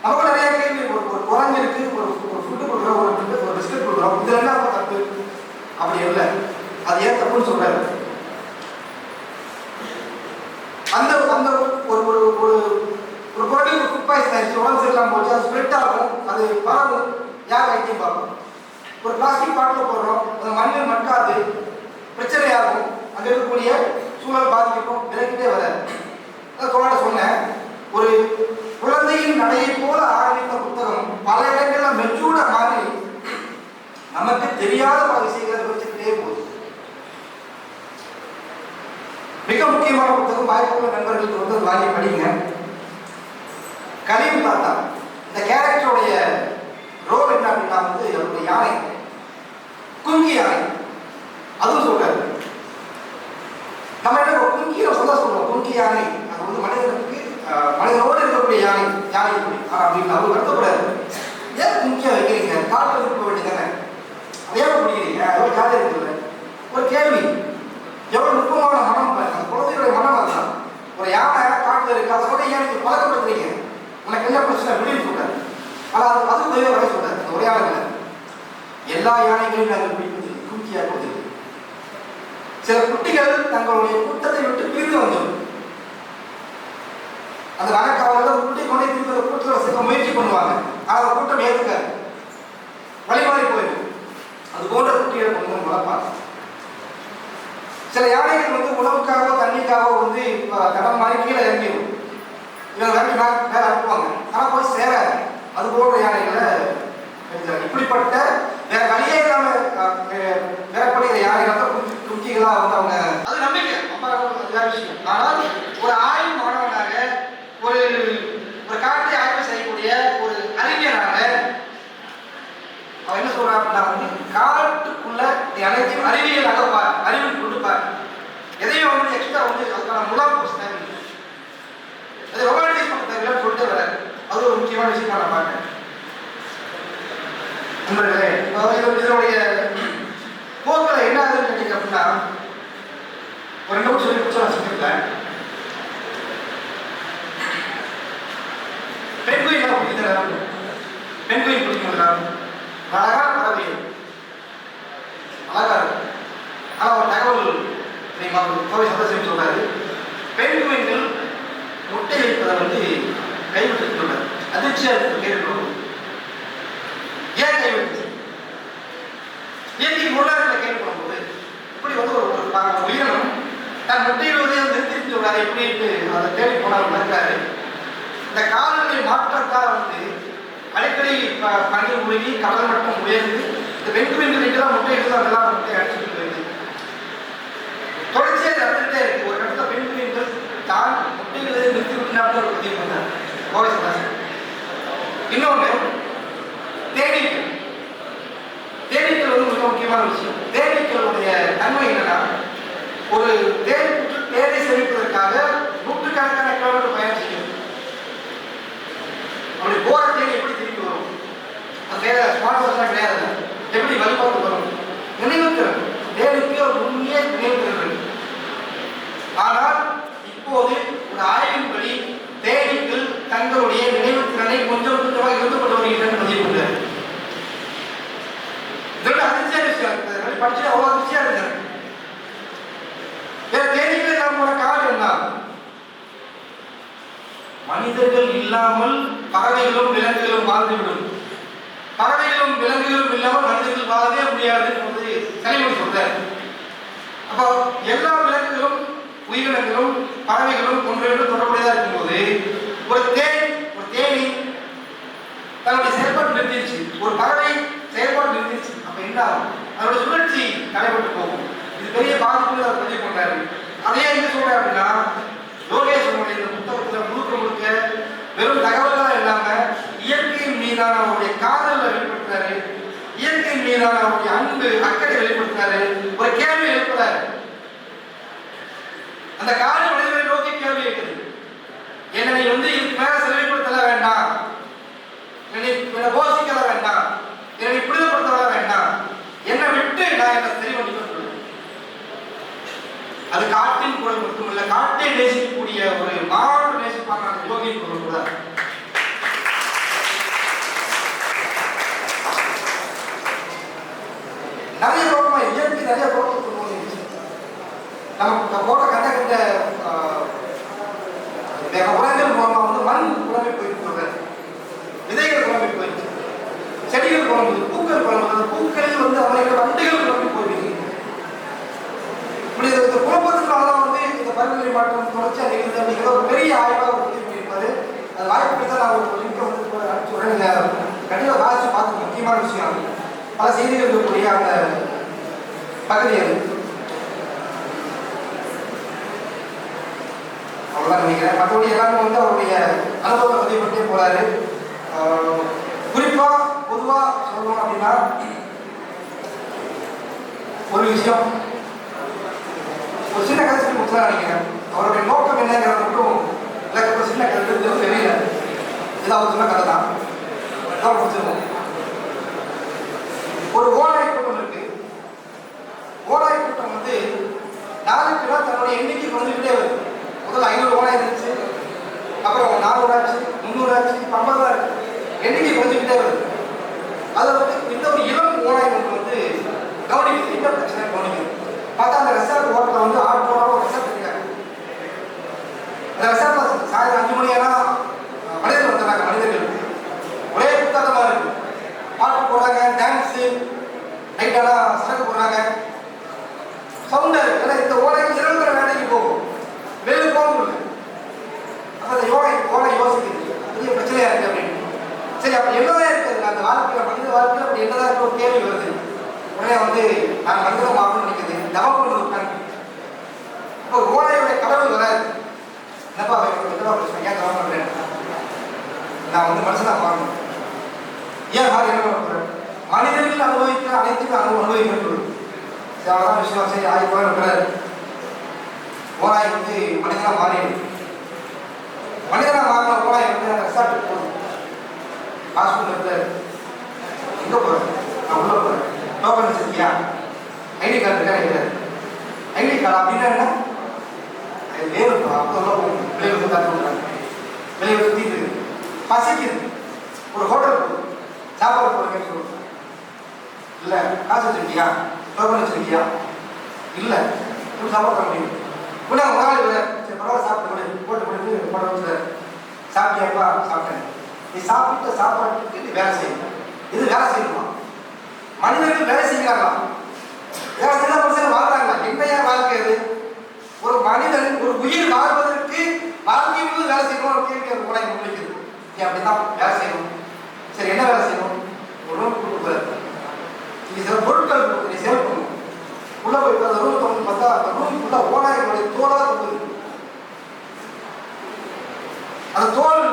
நமக்கு நிறைய கேள்வி. ஒரு குரங்கு இருக்கு, ஒரு ஃபுட்டு கொடுக்குறோம், ஒரு பிஸ்கட் கொடுக்குறோம், இதுல என்ன தப்பு? அப்படி இல்லை. அது ஏன் தப்புன்னு சொல்றாரு. அந்த அந்த ஒரு ஒரு ஒரு ஒரு குழந்தை ஒரு ஃபுட் பாய்சன் ஆயிடுச்சு, உடம்பு சரியில்லாம போச்சு, அது ஸ்ப்ரெட் ஆகும், அது பரவும். யார் வைத்தியம் பார்ப்போம்? ஒரு பிளாஸ்டிக் பாட்டில் போடுறோம், அந்த மண்ணில் மட்காது, பிரச்சனையாகும், அங்கே இருக்கக்கூடிய சூழல் பாதிக்கப்படும், விலகிட்டே வராது. தோழ சொன்னேன், ஒரு குழந்தையின் நடையை போல ஆரம்பித்த புத்தகம் பல இடங்களில் மெச்சூர்டா மாறி நமக்கு தெரியாத பல விஷயங்களை வச்சுக்கிட்டே போகுது. மிக முக்கியமான புத்தகம், வாய்ப்புள்ள நண்பர்களுக்கு வந்து வாங்கி படிங்க. கலீம் தாத்தா. இந்த கேரக்டருடைய ரோல் என்ன அப்படின்னா வந்து அவருடைய யானை, குங்கி யானை. அதுவும் சொல்றாரு. நம்ம என்ன குங்கியை சொல்ல சொல்றோம், குங்கி யானை. அது வந்து மனிதனுக்கு மனிதனோடு இருக்கக்கூடிய யானை, யானை அப்படின்னு அவர் வருத்தப்படாது. ஏன் குங்கியா வைக்கிறீங்க, காட்டில் இருக்க வேண்டியதானே, அதே பிடிக்கிறீங்க, அதோட காலை இருக்குல்ல. ஒரு கேள்வி, எவ்வளவு நுட்பமான மனம் பாருங்க. அந்த குழந்தைகளுடைய மனம் அதுதான். ஒரு யானை காட்டில் இருக்கு, அதை கூட ஏன் நீங்க பழக்கப்படுத்துறீங்க, உனக்கு என்ன பிரச்சனை அப்படின்னு சொல்றாரு. ஆனால் அது தெய்வ வரை சொல்றாரு. அந்த ஒரு யானை இல்லை, எல்லா யானைகளையும் நாங்கள் பிடிப்பது குங்கியா கொடுத்து. சில குட்டிகள் தங்களுடைய கூட்டத்தை விட்டு பிரிந்து வந்துடும். அந்த வழக்காளர்கள் குட்டி கொண்டே திரும்ப கூட்டத்தில் சேர்க்க முயற்சி பண்ணுவாங்க. ஆனால் கூட்டம் ஏற்றுக்காது, வழிமாறி போயிடும். அது போன்ற குட்டிகளை கொண்டு வந்து வளர்ப்பாங்க. சில யானைகள் வந்து உணவுக்காகவோ தண்ணிக்காகவோ வந்து கடன் மாதிரி கீழே இறங்கிடும். இவங்க வேற அனுப்புவாங்க, ஆனால் போய் சேராது. அது போன்ற யானைகளை இப்படிப்பட்ட வேற வழியே இல்லாம வேறப்படுகிற யானைகள் தான் குட்டிகளா வந்து அவங்க, அது நம்பிக்கை வேற விஷயம். ஆனால் ஒரு ஆய்வு மாணவனாக, ஒரு காட்டை ஆய்வு செய்யக்கூடிய ஒரு அறிஞராக அவன் என்ன சொல்றான் அப்படின்னா வந்து காட்டுக்குள்ள அனைத்தையும் அறிவியலாக பார், அறிவில் கொண்டு பார். எதையும் வந்து எக்ஸ்ட்ரா வந்து அதுக்கான முலாம் தேவை, அது ரொமான்டிஸ் பண்ண தேவையில்லைன்னு சொல்லிட்டு வர. அது ஒரு முக்கியமான விஷயமா நான் பார்க்கிறேன். நண்பர்களே, இதனுடைய போக்கில் என்ன ஆகுதுன்னு கேட்டீங்க அப்படின்னா, ஒரு 2 நிமிஷம் சொல்லி முடிச்சு நான் சொல்லியிருக்கேன். பெண்குயின் பிடிக்கிறார், பெண்குயின் பிடிக்கிறார். அழகான பறவைகள், அழகா இருக்கு. ஆனால் ஒரு தகவல் தெரியுமா, கோவை சந்தோஷம் சொல்றாரு, பெண்குயின்கள் முட்டை வைப்பதை வந்து கைவிட்டு சொல்றாரு. அதிர்ச்சியா இருக்கு கேட்கணும். ஏன் கைவிட்டு? இயற்கை பொருளாதாரத்தில் கேட்கப்படும் போது இப்படி வந்து ஒரு உயிரினம் தன் முட்டையிடுவதை நிறுத்தி சொல்றாரு. எப்படிட்டு அதை தேடி போனாலும் நடக்கிறாரு. இந்த காலநிலை மாற்றத்தால் வந்து அடிக்கடி பனியில் மூழ்கி கடல் மட்டம் உயர்ந்து இந்த வெண்குவின்கள் தான் முட்டையிட்டு அதெல்லாம் முட்டை அடிச்சுட்டு போயிடுது. தொடர்ச்சியாக நடந்துகிட்டே இருக்கு. ஒரு இடத்துல பெண்குவின்கள் தான் முட்டைகளை நிறுத்தி விட்டுனாலும் ஒரு பதிவு பண்ணார் கோவை சந்தாசன். இன்னொன்று தேனீக்கள். தேனீக்கள் வந்து மிக முக்கியமான விஷயம். தேனீக்களுடைய தன்மை என்னன்னா, ஒரு தேனை செழிப்பதற்காக நூற்றுக்கணக்கான கிலோமீட்டர் பயணம் செய்யும். அப்படி போற தேனி எப்படி திரும்பி வரும்? அது வேற ஸ்மார்ட் போன்லாம் கிடையாது. எப்படி வழிபாட்டு வரும்? நினைவுத்திறன். தேனிக்கு ஒரு உண்மையே நினைவுத்திறன் இருக்கு. ஆனால் இப்போது ஒரு ஆய்வின்படி தேனீக்கள் தங்களுடைய நினைவுத்திறனை கொஞ்சம் கொஞ்சமாக இருந்து கொண்டு வருகின்றன பதிவு கொண்டார். இதோட அதிர்ச்சியான விஷயம் படிச்சு அவ்வளோ அதிர்ச்சியா இருந்தார். வேற தேனீக்கள் நம்மளோட காடு என்ன? மனிதர்கள் இல்லாமல் பறவைகளும் விலங்குகளும் வாழ்ந்துவிடும். பறவைகளும் விலங்குகளும் இல்லாமல் மனிதர்கள் வாழவே முடியாதுன்னு தலைமுறை சொல்றாரு. அப்போ எல்லா விலங்குகளும் உயிரினங்களும் பறவைகளும் ஒன்றோடு தொடர்புடையதாக இருக்கும்போது ஒரு தேனி தன்னுடைய செயல்பாடு நிறுத்திடுச்சு, ஒரு பறவை செயல்பாடு நிறுத்திடுச்சு. அப்ப என்ன ஆகும்? அதோட சுழற்சி தடைபட்டு போகும். இது பெரிய பாதிப்பு அவர் பதிவு பண்றாரு. அதையே என்ன சொல்றாரு அப்படின்னா, யோகேஸ்வரனுடைய இந்த புத்தகத்துல முழுக்க வெறும் தகவல்களா இல்லாம இயற்கையின் மீதான அவருடைய காதலை வெளிப்படுத்துறாரு, இயற்கையின் மீதான அவருடைய அன்பு அக்கறை வெளிப்படுத்துறாரு, ஒரு கேள்வி எழுப்புறாரு. அந்த காடு மனிதர்களை நோக்கி கேள்வி இருக்குது. என்னை நீ இதுக்கு மேல சிறைப்படுத்தல வேண்டாம், என்னை போஷிக்கல வேண்டாம், என்னை புனிதப்படுத்தல வேண்டாம், என்னை விட்டு நான் என்ன சரி பண்ணிக்க சொல்லுவேன். அது காட்டின் குரல் மட்டுமல்ல, காட்டை நேசிக்கக்கூடிய ஒரு மாடு நேசிப்பாங்க அந்த யோகியின் குரல் கூட. நிறைய குழப்பமா இயற்கை நிறைய குழப்பம் நமக்கு போட்ட கண்ட கண்ட உரங்கள் மூலமா மண் குழம்பி போயிட்டு, விதைகள் குழம்பி போயிடுச்சு, செடிகள் குழம்புது, பூக்கள் குழம்புது, பூக்களில் அவர்களுடைய வண்டுகள் குழம்பி போயிடுது. இப்படி இந்த குழப்பத்தினால்தான் இந்த பருவநிலை மாற்றம் தொடர்ச்சி நிகழ்ந்து அப்படிங்கிற ஒரு பெரிய ஆய்வாக உறுதி பண்ணியிருப்பாரு. அது வாய்ப்பு தான் நான் ஒரு லிங்கை சொல்றேன், கண்டிப்பாக வாசிச்சு பார்த்து முக்கியமான விஷயம். பல செய்திகள் இருக்கக்கூடிய அந்த பகுதி அது. அவ்வளோதான் நினைக்கிறேன். மற்றபடி எல்லாரும் அவருடைய அனுபவத்தை பதிவு பண்ணிட்டே போறாரு. குறிப்பா பொதுவா சொல்லணும் அப்படின்னா ஒரு விஷயம், ஒரு சின்ன கதை சொல்லி கொடுத்தா நினைக்கிறேன். அவருடைய நோக்கம் என்னங்கிறது மட்டும் எனக்கு சின்ன கதை தெரியல. இது அவர் சொன்ன கதை தான் முடிச்சிருக்கோம். ஒரு ஓனாய் கூட்டம் இருக்கு. ஓனாய் கூட்டம் நாளுக்கு நாள் தன்னுடைய எண்ணிக்கை குறைஞ்சிக்கிட்டே வருது. முதல்ல 500 ஓனாய் இருந்துச்சு, அப்புறம் 400 ஆச்சு, 300 ஆச்சு, 50 இருக்கு, எண்ணிக்கை குறைஞ்சிக்கிட்டே வருது. அதை இந்த ஒரு இளம் ஓனாய் கவனிக்குது, என்ன பிரச்சனை கவனிக்குது. பார்த்தா அந்த ரெசார்ட் ஹோட்டலில் ஆட்டோட ரெசார்ட் இருக்காங்க. அந்த ரெசார்ட்ல சாயந்தரம் 5 மணி ஆனா மனிதர்கள் வந்துடுறாங்க. மனிதர்கள் ஒரே புத்தகமா இருக்கு, பாட்டு போடுறாங்க, டான்ஸு, நைட்டானா சரக்கு போடுறாங்க, சவுண்டர். ஏன்னா இந்த ஓலைக்கு இரவு வேலைக்கு போகும், வேலை போக முடியல. அப்போ அந்த ஓலை யோசிக்குது, பெரிய பிரச்சனையா இருக்கு அப்படின்னு. சரி, அப்படி என்னதான் இருக்குது அந்த வாழ்க்கையில், மனித வாழ்க்கையில் அப்படி என்னதான் இருக்கு ஒரு கேள்வி வருது. உடனே நான் மனிதனை மாறணும்னு நினைக்குது, தவம் பண்ணி உட்காந்து. இப்போ ஓலையுடைய கடவுள் வராது. என்னப்பா என்னப்பா பிரச்சனை, ஏன் தவம் பண்றேன், நான் மனுஷனா மாறணும். ஏன் மாறி என்ன பண்ணுறேன், மனிதர்கள் அனுபவிக்கிற அனைத்துக்கும் அனுபவிக்கிறது. அவ்வளோதான் விஷயம். சரி, 1000 ரூபாய் இருக்கிறாரு. ஓனாய் மனிதனா மாறிடு. மனிதனா மாறின ஓனாய் அந்த ரெசார்ட்டுக்கு போகுது. ஹாஸ்பிட்டல் இருக்கிறாரு. எங்கே போகிறேன், நான் உள்ள போகிறேன், டோக்கன் வச்சிருக்கியா, ஐடி கார்டு இருக்கா இருக்கிறாரு. ஐடி கார்டு அப்படின்னா என்ன, வேணுப்பா, அப்போ உள்ள போகும். விளைவு காட்டுறாங்க, விளைவு சுற்றிட்டு இருக்கு, பசிக்குது, ஒரு ஹோட்டல் போகுது, சாப்பாடு போகிறேன்னு சொல்லுங்க. இல்லை, காசு வச்சிருக்கியா, டோக்கன் வச்சிருக்கியா, இல்லை, இப்படி சாப்பாடு தர முடியும். உடனே முதலாளி சரி பரவாயில்ல சாப்பிட்டு போட்டு போட்டு போட்டு வச்சுட்டாரு. சாப்பிட்டியாப்பா, சாப்பிட்டேன். நீ சாப்பிட்ட சாப்பாட்டுக்கு நீ வேலை செய்யணும். இது வேலை செய்யணுமா? மனிதர்கள் வேலை செய்கிறாங்களா? வேலை செய்ய மனுஷன் வாழ்றாங்களா? என்னையா வாழ்க்கை அது? ஒரு மனிதன், ஒரு உயிர் வாழ்வதற்கு வாழ்க்கை போது வேலை செய்யணும் ஒரு கேள்வி ஒரு கூட முன்வைக்குது. நீ அப்படிதான் வேலை செய்யணும். சரி, என்ன வேலை செய்யணும்? ஒரு ரூம் கொடுக்குறாரு, நீ சில பொருட்கள் நீ சேவ் பண்ணணும். உள்ள போய் அந்த ரூம் வந்து பார்த்தா அந்த ரூம் ஃபுல்லா ஓனாய்களுடைய தோலாக போகுது. அந்த தோல்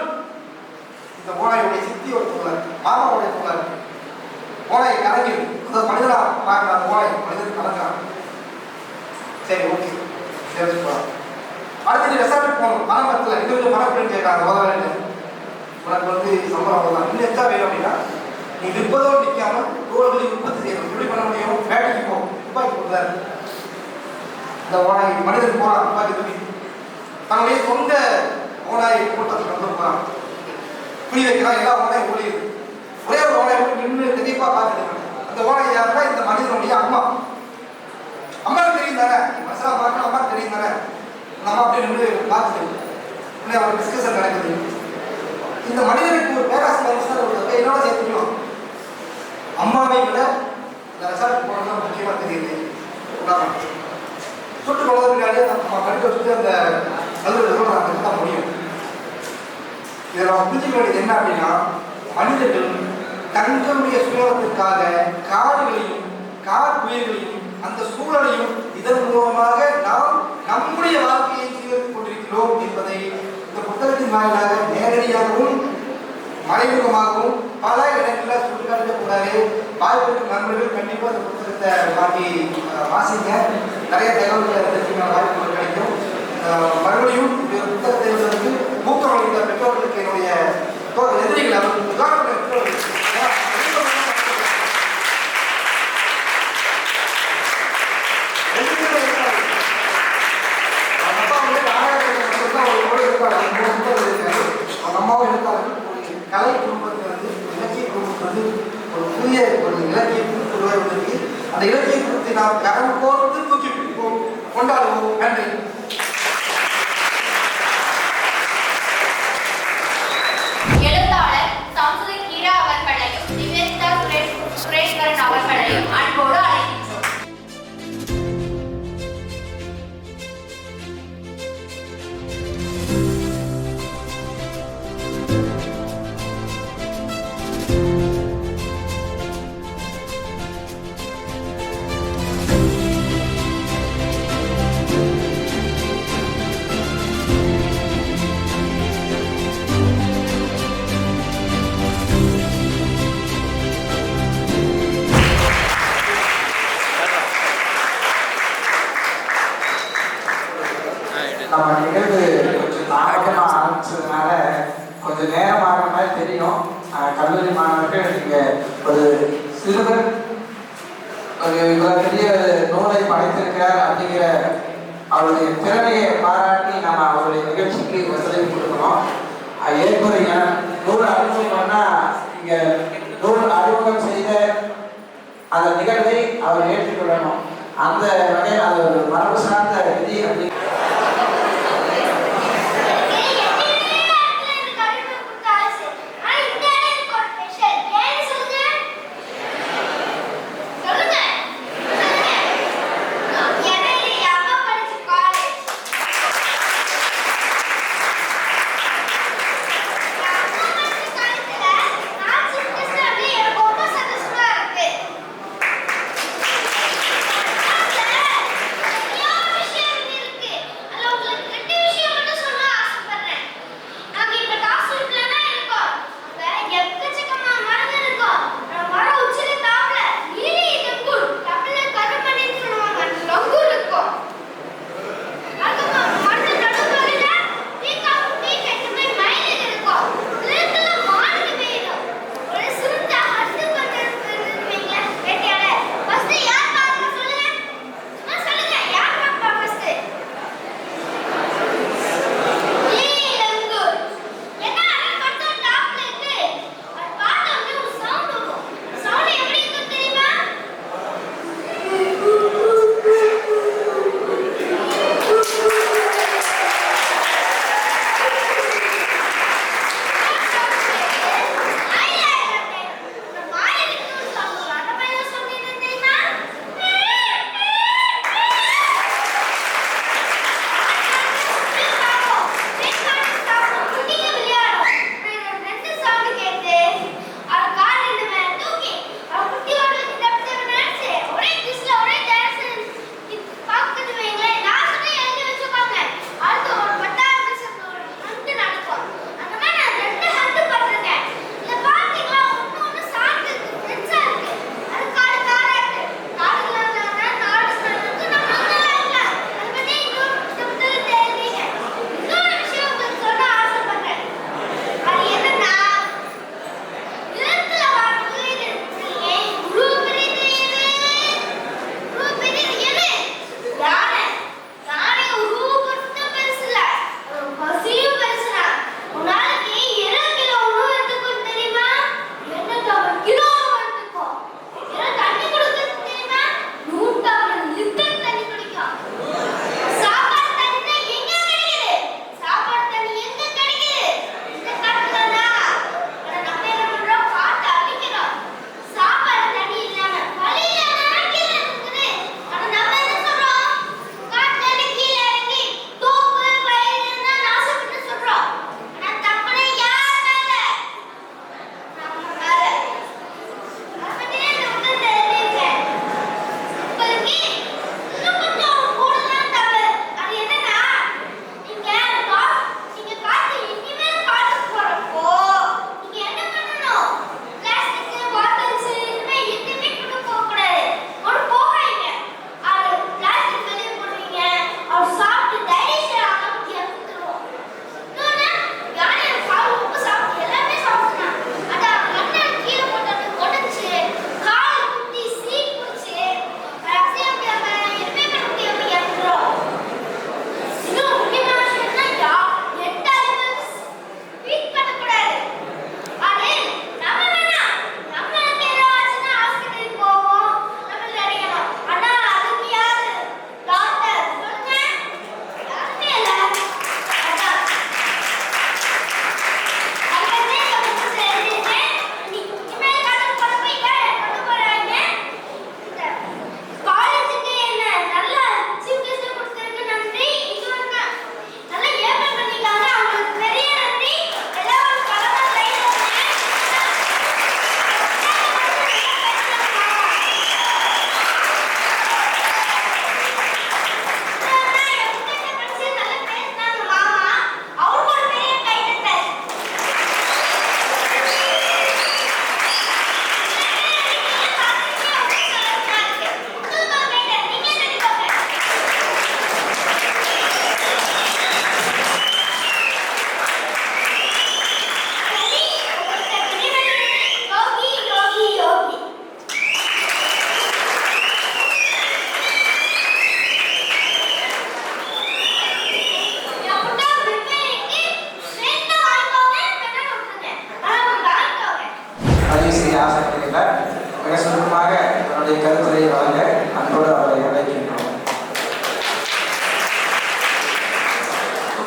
இந்த ஓனாயுடைய சித்தி ஒரு தோல், மாமாவுடைய தோல். ஓனாய் கலங்கிடு, அந்த மனிதனா பார்க்கற அந்த ஓனாய் மனிதன் கலங்கிறான். சரி, ஓகே, சரி போகலாம். அடுத்து ரெசார்ட்டுக்கு போகணும். மரமரத்தில் இன்னும் மரப்படின்னு கேட்கறாங்க. முதல்ல உனக்கு சம்பளம் அவ்வளோதான், இன்னும் எச்சா வேணும் அப்படின்னா நீ விற்பதோடு நிற்காம தோல்களை உற்பத்தி செய்யணும். எப்படி பண்ண முடியும்? வேட்டைக்கு போகும், துப்பாக்கி கொடுத்தாரு. இந்த ஓனாய் மனிதன் போறான், துப்பாக்கி தூக்கி தன்னுடைய சொந்த ஓனாய் கூட்டத்துக்கு வந்து போறான். புளி வைக்கிறான், எல்லா ஓனாயும் ஒளியுது. ஒரே ஒரு ஓனாய் நின்று தெளிப்பா பார்த்துட்டு அந்த ஓனாய் யாருன்னா இந்த மனிதனுடைய அம்மா. அம்மாவுக்கு தெரியும் தானே, மனசா பார்க்கணும், அம்மாவுக்கு தெரியும் தானே. அந்த அம்மா அப்படியே நின்று பார்த்துட்டு உடனே அவர் டிஸ்கஷன் நடக்குது. இந்த மனிதனுக்கு ஒரு பேராசிரியர் என்னோட சேர்த்துக்கணும். அம்மாவை விட இந்த ரெசார்ட் போனதுதான் முக்கியமா தெரியுது. சுட்டு கொண்டது பின்னாடியே நம்ம படிக்க வச்சுட்டு அந்த கல்லூரிகள் நம்ம நிறுத்த முடியும். இதை நம்ம புரிஞ்சுக்க வேண்டியது என்ன அப்படின்னா, மனிதர்கள் தங்களுடைய சுயத்திற்காக காடுகளையும் கார்புயர்களையும் அந்த சூழலையும் இதன் மூலமாக நாம் நம்முடைய வாழ்க்கையை சீர்திருத்திக் கொண்டிருக்கிறோம் என்பதை இந்த புத்தகத்தின் வாயிலாக நேரடியாகவும் மறைமுகமாகவும் பல இடங்களில் சுட்டிக்காட்டக்கூடாது. வாய்ப்பு நண்பர்கள் கண்டிப்பாக இந்த புத்தகத்தை வாங்கி வாசிங்க. நிறைய தகவல்களை தெரிஞ்சுக்க வாய்ப்புகள் கிடைக்கும். இந்த எதிரிகள் அம்மாவும் இருக்கார்கள். கலை குடும்பத்தில் வந்து இலக்கிய குடும்பத்தில் வந்து ஒரு புதிய ஒரு இலக்கியத்துக்கு உருவாக்குவதற்கு அந்த இலக்கிய குடும்பத்தை நாம் கரம் கோர்த்து தூக்கி பிடிப்போம், கொண்டாடுவோம். நன்றி. எழுத்தாளர் சம்சுதி கீரா அவர்களையும் நிவேதிதா சுரேஸ்வரன் அவர்களையும் அன்போடு அழைக்கின்றோம். நம்ம நிகழ்வு கொஞ்சம் தாமதமாக ஆரம்பிச்சதுனால கொஞ்சம் நேரம் ஆகிற மாதிரி தெரியும். கல்லூரி மாணவர்கள் நீங்கள் ஒரு சிறுவர் ஒரு இவ்வளோ பெரிய நூலை படைத்திருக்கிறார் அப்படிங்கிற அவருடைய திறமையை பாராட்டி நம்ம அவருடைய நிகழ்ச்சிக்கு ஒத்துழைப்பு கொடுக்கணும். ஏற்புரைங்க நூல் அறிமுகம்னா இங்கே நூல் அறிமுகம் செய்த அந்த நிகழ்வை அவர் ஏற்றுக்கொள்ளணும். அந்த வகையில் அது ஒரு மரபு சார்ந்த விதி அப்படி இருக்கு.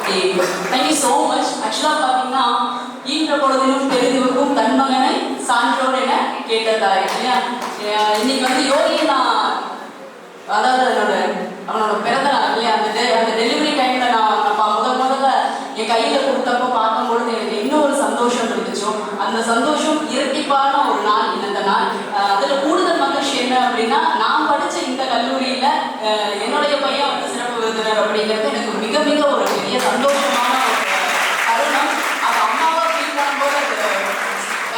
Thank you so much. ஆக்சுவலாக பார்த்தீங்கன்னா ஈன்ற பொழுதிலும் பெரிதுவக்கும் தன்மகனை சான்றோர் என கேட்ட தாய் இல்லையா. இன்னைக்கு வந்து யோகியை நான் அதாவது அவனோட பிறந்த நாள் இல்லையா, அந்த டெலிவரி டைமில் நான் முதல்ல என் கையில் கொடுத்தப்போ பார்க்கும்பொழுது எனக்கு இன்னும் ஒரு சந்தோஷம் இருந்துச்சோ, அந்த சந்தோஷம் இரட்டிப்பான ஒரு நாள் இந்த நாள். அதில் கூடுதல் மகிழ்ச்சி என்ன அப்படின்னா, நான் படித்த இந்த கல்லூரியில் என்னுடைய பையன் வந்து சிறப்பு விருந்தினர் அப்படிங்கிறது எனக்கு மிக மிக ஒரு பெரிய சந்தோஷமான ஒரு தருணம். அது அம்மாவாக ஃபீல் பண்ணும்போது அது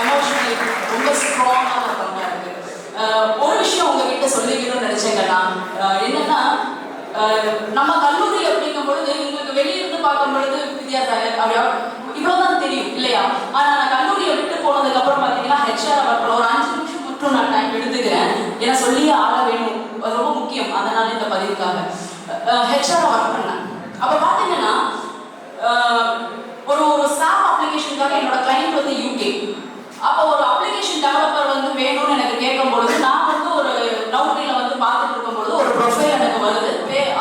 எமோஷனல் ரொம்ப ஸ்ட்ராங்கான ஒரு பங்காக இருக்குது. ஒரு விஷயம் உங்ககிட்ட சொல்லிக்கணும்னு நினைச்சேங்கண்ணா, என்னன்னா நம்ம கல்லூரி அப்படிங்கும் பொழுது உங்களுக்கு வெளியிருந்து பார்க்கும் பொழுது வித்யாசாகர் அப்படியா இவ்வளவுதான் தெரியும் இல்லையா. ஆனா நான் கல்லூரியை விட்டு போனதுக்கு அப்புறம் பாத்தீங்கன்னா ஹெச்ஆர் ஒர்க்ல ஒரு 5 நிமிஷம் மட்டும் நான் டைம் எடுத்துக்கிறேன். ஏன்னா சொல்லியே ஆள வேணும், அது ரொம்ப முக்கியம். அதனால இந்த பதிவுக்காக ஹெச்ஆர் ஒர்க் பண்ணேன். அப்ப பாத்தீங்கன்னா ஒரு ஸ்டாப் அப்ளிகேஷனுக்காக என்னோட கிளைண்ட் வந்து யூகே. அப்போ ஒரு அப்ளிகேஷன் டெவலப்பர் வந்து வேணும்னு எனக்கு கேட்கும் பொழுது நான் வந்து ஒரு நவுட்ரியில் வந்து பார்த்துட்டு இருக்கும் பொழுது ஒரு ப்ரொஃபைல் எனக்கு வருது.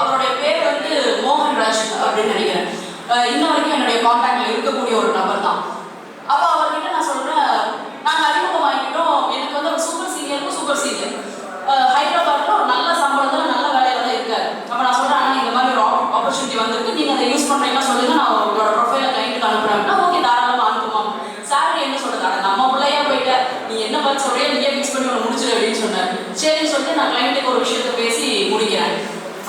அவருடைய பேர் வந்து மோகன் ராஜ் அப்படின்னு நினைக்கிறேன். இன்ன வரைக்கும் என்னுடைய கான்டாக்ட்ல இருக்கக்கூடிய ஒரு நபர் தான். அப்போ அவர்கிட்ட நான் சொல்றேன், நாங்கள் அறிமுகம் வாங்கிட்டோம். எனக்கு வந்து ஒரு சூப்பர் சீனியர் ஹைதராபாத்ல ஒரு நல்ல சம்பளத்துல நல்ல வேலையில தான் இருக்காரு. அப்போ நான் சொல்றேன், ஆனால் இந்த மாதிரி ஒரு ஆப்பர்ச்சுனிட்டி வந்திருக்கு, நீங்க அதை யூஸ் பண்றீங்கன்னா சொல்லுங்க, நான் உங்களோட ப்ரொஃபைலை கிளைண்ட்டுக்கு அனுப்புறேன்னா ஓகே தாராளமாக அனுப்புமா. சாலரி என்ன சொல்றது, நம்ம பிள்ளையா போயிட்ட நீ என்ன பார்த்து சொல்றியா நீயே ஃபிக்ஸ் பண்ணி ஒன்று முடிச்சிடு அப்படின்னு சொன்னார். சரின்னு சொல்லிட்டு நான் கிளைண்ட்டுக்கு ஒரு விஷயத்த பேசி முடிக்கிறேன்.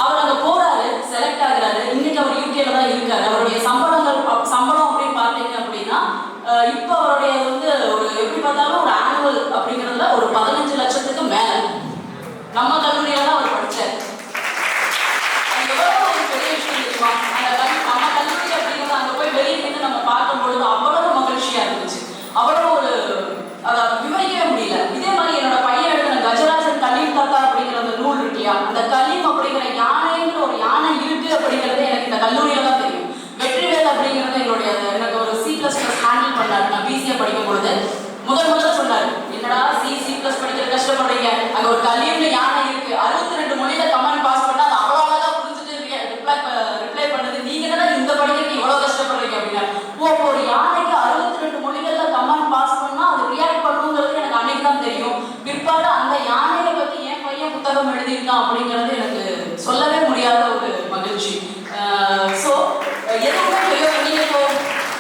அவர் அங்கே போறாரு, செலக்ட் ஆகுறாரு. இன்னைக்கு அவர் யூகேல தான் இருக்காரு. அவருடைய சம்பளம் அப்படின்னு பார்த்தீங்க அப்படின்னா இப்போ அவருடைய வந்து ஒரு எப்படி பார்த்தாலும் ஒரு ஆனுவல் அப்படிங்கிறதுல ஒரு 15 லட்சத்துக்கு மேல. நம்ம கல்லூரியில தான் அவர் படிச்சார். அது எவ்வளவு ஒரு பெரிய விஷயம் தெரியுமா. நம்ம கல்லூரி அப்படிங்கிறது அங்கே போய் வெளியே நின்று நம்ம பார்க்கும் பொழுது அவ்வளவு மகிழ்ச்சியா இருந்துச்சு. அவ்வளவு ஒரு அதை விவரிக்கவே முடியல. இதே மாதிரி என்னோட பையன் எழுதின கஜராஜன் கலீம் தாத்தா அப்படிங்கிற அந்த நூல் இருக்கியா, அந்த கலீம் அப்படிங்கிற யானைங்கிற ஒரு யானை இருக்கு அப்படிங்கிறது எனக்கு இந்த கல்லூரியில தான் தெரியும். வெற்றிவேல் அப்படிங்கிறது எனக்கு ஒரு C++ ஹேண்டில் பண்ணாரு. நான் பிசிஏ படிக்கும் பொழுது முதல்ல சொன்னாரு, என்னடா C++ படிக்கிற கஷ்டப்படுறீங்க, அங்க ஒரு கலீம்னு யானை இருக்கு, 62 மொழியில கமெண்ட் பாஸ் பண்ணா அது அவ்வளோ அழகா புரிஞ்சுட்டு ரிப்ளை பண்ணுது, நீங்க என்னடா இந்த படிக்கிறதுக்கு இவ்வளவு கஷ்டப்படுறீங்க அப்படின்னா. ஒரு யானைக்கு 62 மொழிகள்ல கமெண்ட் பாஸ் பண்ணா அது ரியாக்ட் பண்ணுங்கிறது எனக்கு அன்னைக்கு தான் தெரியும். பிற்பாடு அந்த யானையை பத்தி என் பையன் புத்தகம் எழுதியிருக்கான் அப்படிங்கிறது எனக்கு சொல்லவே முடியாத ஒரு மகிழ்ச்சி. ஸோ எதுவுமே நீங்க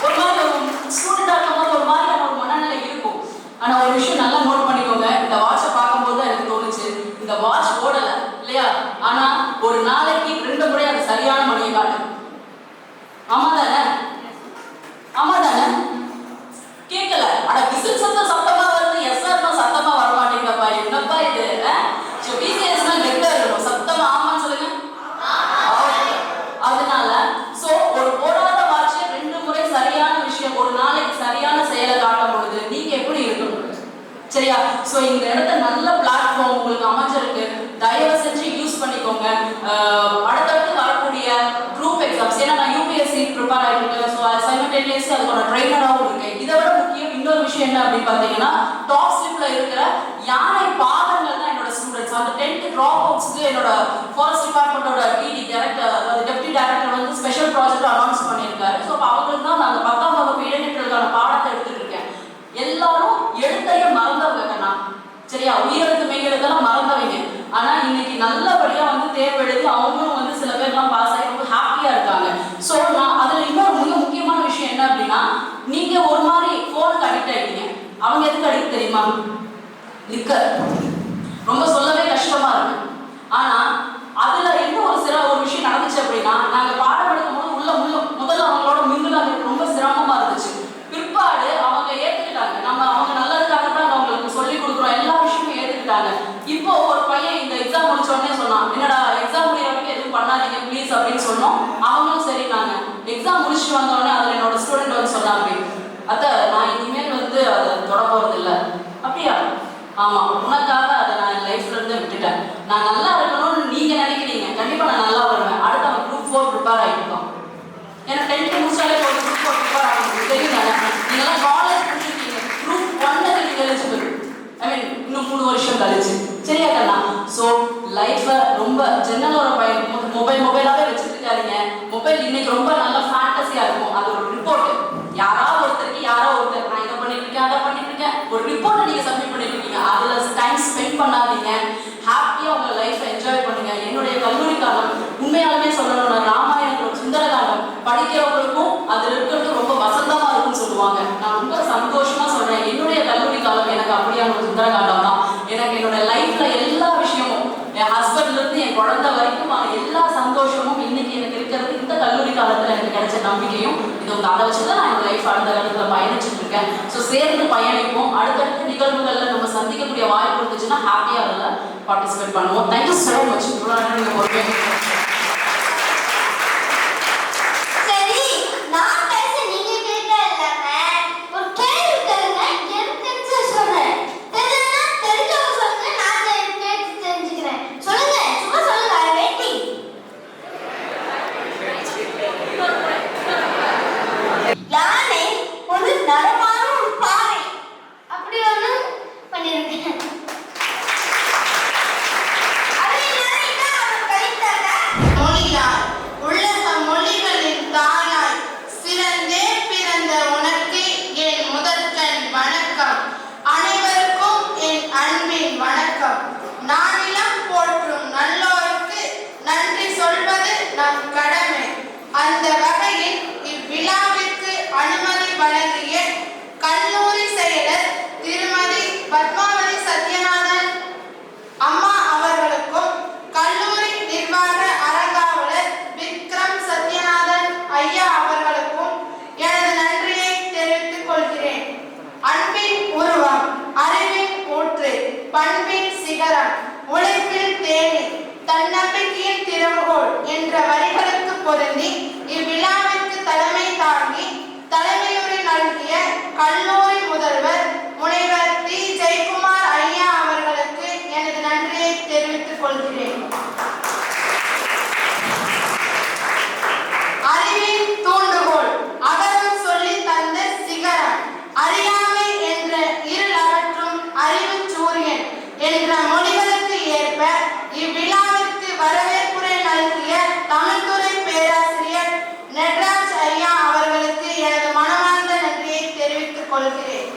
ஒரு மாதிரி ஒரு ஸ்டூடெண்டாக இருக்கும்போது ஒரு மாதிரியான ஒரு மனநிலை இருக்கும். ஆனா ஒரு விஷயம் நல்லா நோட் பண்ணிக்கோங்க, இந்த வாட்சை பார்க்கும்போது தான் எனக்கு தோணுச்சு, இந்த வாட்ச் ஓடல இல்லையா, ஆனா ஒரு நாளைக்கு 2 முறை அது சரியான மணியை காட்டும். ஆமா தானே கேட்கல. அட விசில் சத்தமா வருது, எஸ்ஆர்னா சத்தமா வர மாட்டேங்குதப்பா, என்னப்பா இது. பிசிஎஸ்னா கெட்டா இருக்கணும், சத்தமா ஆமான்னு சொல்லுங்க. அதனால சோ ஒரு போடாத வாட்சை 2 முறை சரியான விஷயம் ஒரு நாளைக்கு சரியான செயலை காட்டும் பொழுது நீங்க எப்படி இருக்கணும் சரியா. சோ இந்த இடத்த நல்ல பிளாட்ஃபார்ம் உங்களுக்கு அமைஞ்சிருக்கு, தயவு செஞ்சு யூஸ் பண்ணிக்கோங்க. அடுத்தடுத்து வரக்கூடிய குரூப் எக்ஸாம்ஸ், ஏன்னா நான் யூபிஎஸ்சி ப்ரிப்பேர் ஆகிட்டு இருக்கேன். ஸோ சைமல்டேனியஸ்லி அதுக்கான ட்ரெயினராகவும் இருக்கேன். இதை விட முக்கியம் இன்னொரு விஷயம் என்ன அப்படின்னு பார்த்தீங்கன்னா, டாப் ஸ்லிப்ல இருக்கிற யானை பாகங்கள் தான் என்னோட ஸ்டூடெண்ட்ஸ். அந்த 10th ட்ராப் அவுட்ஸ்க்கு என்னோட ஃபாரஸ்ட் டிபார்ட்மெண்டோட டிடி டைரக்டர், அதாவது டெப்டி டைரக்டர் வந்து ஸ்பெஷல் ப்ராஜெக்ட் அனௌன்ஸ் பண்ணியிருக்காரு. ஸோ அப்போ அவங்களுக்கு தான் நான் அந்த 10ஆம் வகுப்பு இடைநிற்றலுக்கான பாடத்தை எடுத்துட்டு இருக்கேன். எல்லாரும் எழுத்தையே மறந்தவங்க கண்ணா சரியா, உயிரெழுத்து மெய்யெழுத்தெல்லாம் மறந்தவங்க. ஆனா இன்னைக்கு நல்லபடியா வந்து தேர்வு எழுதி அவங்களும் வந்து சில பேர்லாம் பாஸ் ஆகி ரொம்ப ஹாப்பியா இருக்காங்க. ஸோ நான் அதுல இன்னொரு மிக முக்கியமான விஷயம் என்ன அப்படின்னா, நீங்க ஒரு மாதிரி போனுக்கு அடிக்ட் ஆயிட்டீங்க. அவங்க எதுக்கு அடிக்ட் தெரியுமா, லிக்கர். ரொம்ப சொல்லவே கஷ்டமா இருக்கு. ஆனா அதுல என்ன ஒரு விஷயம் நடந்துச்சு அப்படின்னா, நாங்க பாடம் எடுக்கும் போது முதல்ல அவங்களோட மிங்குலாக ரொம்ப சிரமமா இருந்துச்சு. பிற்பாடு அவங்க ஏத்துக்கிட்டாங்க, நம்ம அவங்க நல்லதுக்காக தான் அவங்களுக்கு சொல்லி கொடுக்குறோம், எல்லா விஷயமும் ஏத்துக்கிட்டாங்க. இப்போ ஒரு பையன் இந்த எக்ஸாம் முடிச்ச உடனே சொன்னான், என்னடா எக்ஸாம் முடியறதுக்கு எதுவும் பண்ணாதீங்க ப்ளீஸ் அப்படின்னு சொன்னோம். அவங்களும் சரினாங்க. எக்ஸாம் முடிச்சுட்டு வந்த உடனே அதுல என்னோட ஸ்டூடெண்ட் வந்து சொன்னாங்க, அத்தை நான் இனிமேல் வந்து அதை தொட போறது இல்லை. அப்படியா, ஆமா உனக்காக அதை நான் என் லைஃப்ல இருந்து விட்டுட்டேன். நான் நல்லா இருக்கணும்னு நீங்க நினைக்கிறீங்க, கண்டிப்பா நான் நல்லா வருவேன். அடுத்து அவன் குரூப் 4 ப்ரிப்பேர் ஆகிருக்கோம். ஏன்னா 10th முடிச்சாலே ஒரு குரூப் 4 ப்ரிப்பேர் ஆகணும் தெரியும் தானே. நீங்களாம் காலேஜ் முடிச்சிருக்கீங்க, குரூப் 1க்கு நீங்க எலிஜிபிள். ஐ மீன் இன்னும் 3 வருஷம் கழிச்சு சரியா கண்ணா. ஸோ லைஃப்பை ரொம்ப ஜன்னலோட மொபைலாவே வச்சுட்டு இருக்காதீங்க. மொபைல் இன்னைக்கு ரொம்ப நல்ல ஃபேண்டஸியா இருக்கும். அது ஒரு ரிப்போர்ட், யாராவது ஒருத்தருக்கு நான் இதை பண்ணிருக்கேன் அதை பண்ணிருக்கேன் ஒரு ரிப்போர்ட்டை நீங்க சப்மிட் பண்ணிருக்கீங்க. அதுல டைம் ஸ்பெண்ட் பண்ணாதீங்க. ஹாப்பியா உங்க லைஃப் என்ஜாய் பண்ணுங்க. என்னுடைய கல்லூரி காலம் உண்மையாலுமே சொல்லணும்னா ராமாயணம் சுந்தரகாண்டம் படிக்கிறவங்களுக்கும் அதுல இருக்கிறது ரொம்ப வசந்தமா இருக்கும்னு சொல்லுவாங்க. நான் ரொம்ப சந்தோஷமா சொல்றேன், என்னுடைய கல்லூரி காலம் எனக்கு அப்படியான ஒரு சுந்தரகாண்டம் தான். எனக்கு என்னோட லைஃப்ல எல்லா விஷயமும், என் ஹஸ்பண்ட்ல இருந்து என் குழந்தை வரைக்கும் எல்லா சந்தோஷமும் இன்னைக்கு எனக்கு இருக்கிறது இந்த கல்லூரி காலத்துல எனக்கு கிடைச்ச நம்பிக்கையும் இது அதை வச்சுதான் நான் என் லைஃப் அடுத்த காலத்துல பயணிச்சுட்டு இருக்கேன். ஸோ சேர்ந்து பயணிப்போம். அடுத்தடுத்த நிகழ்வுகள்ல நம்ம சந்திக்கக்கூடிய வாய்ப்பு இருந்துச்சுன்னா ஹாப்பியா அதில் பார்ட்டிசிபேட் பண்ணுவோம். Thank you so much. இவ்வளோ நேரம் நீங்கள் பொறுமையாக என்ற வரிகளுக்கு பொருந்தி இவ்விழாவிற்கு தலைமை தாங்கி தலைமையுரை நல்கிய கல்லூரி முதல்வர் முனைவர் டி. ஜெயக்குமார் ஐயா அவர்களுக்கு எனது நன்றியை தெரிவித்துக் கொள்கிறேன். அறிவின் தூண்டுகோல் அகரம் சொல்லி தந்த சிகரம், அறியாமை என்ற இருள் அகற்றும் அறிவு சூரியன் என்ற மொழிகளுக்கு ஏற்ப இவ்விழாவிற்கு வரவேற்புரை நல்கிய தமிழ்துறை பேராசிரியர் நட்ராஜ் ஐயா அவர்களுக்கு எனது மனமார்ந்த நன்றியை தெரிவித்துக் கொள்கிறேன்.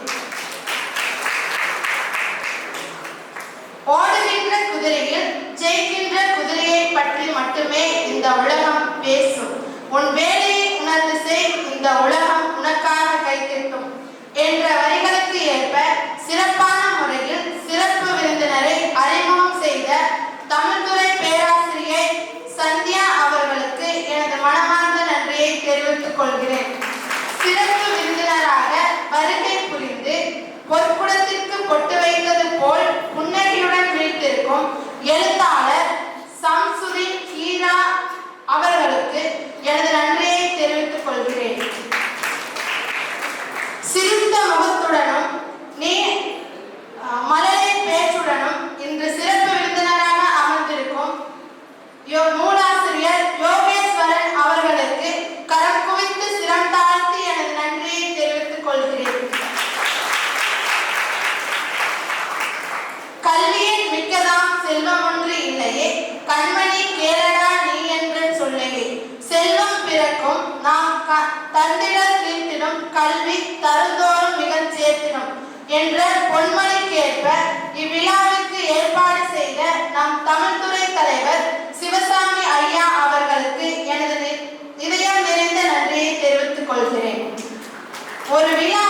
ஓடுகின்ற குதிரையில் ஜெயிக்கின்ற குதிரையை பற்றி மட்டுமே இந்த உலகம் பேசும். உன் வேலையை உணர்ந்து செய், இந்த உலகம் உனக்காக கைத்தட்டும் என்ற வரிகளுக்கு ஏற்ப சிறப்பான முறையில் சிறப்பு விருந்தினரை அறிமுகம் செய்த தமிழ்துறை பேராசிரியை சந்தியா அவர்களுக்கு எனது மனமார்ந்த நன்றியை தெரிவித்துக் கொள்கிறேன். சிறப்பு விருந்தினராக வருகை புரிந்து பொற்குடத்திற்கு பொட்டு வைத்தது போல் புன்னகையுடன் வீழ்த்திருக்கும் எழுத்தாளர் சம்சுதீன் ஹீரா அவர்களுக்கு எனது நன்றியை தெரிவித்துக் கொள்கிறேன். சிரித்த முகத்துடனும் மலரை பேச்சுடனும் இன்று சிறப்பு விருந்தினராக அமர்ந்திருக்கும் நூலாசிரியர் யோகேஸ்வரன் அவர்களுக்கு கரம் குவித்து சிரம் தாழ்த்தி எனது நன்றியை தெரிவித்துக் கொள்கிறேன். கல்வியின் மிக்கதாம் செல்வம் ஒன்று இல்லையே, கண்மணி கேளடா நீ என்று சொல்லையே, செல்வம் பிறக்கும் நாம் தந்திட தீர்த்திடும், கல்வி தருந்தோறும் மிகச் சேர்த்திடும் என்ற பொன்மொழிக்கேற்ப இவ்விழாவிற்கு ஏற்பாடு செய்த நம் தமிழ்துறை தலைவர் சிவசாமி ஐயா அவர்களுக்கு எனது இதயம் நிறைந்த நன்றியை தெரிவித்துக் கொள்கிறேன். ஒரு விழா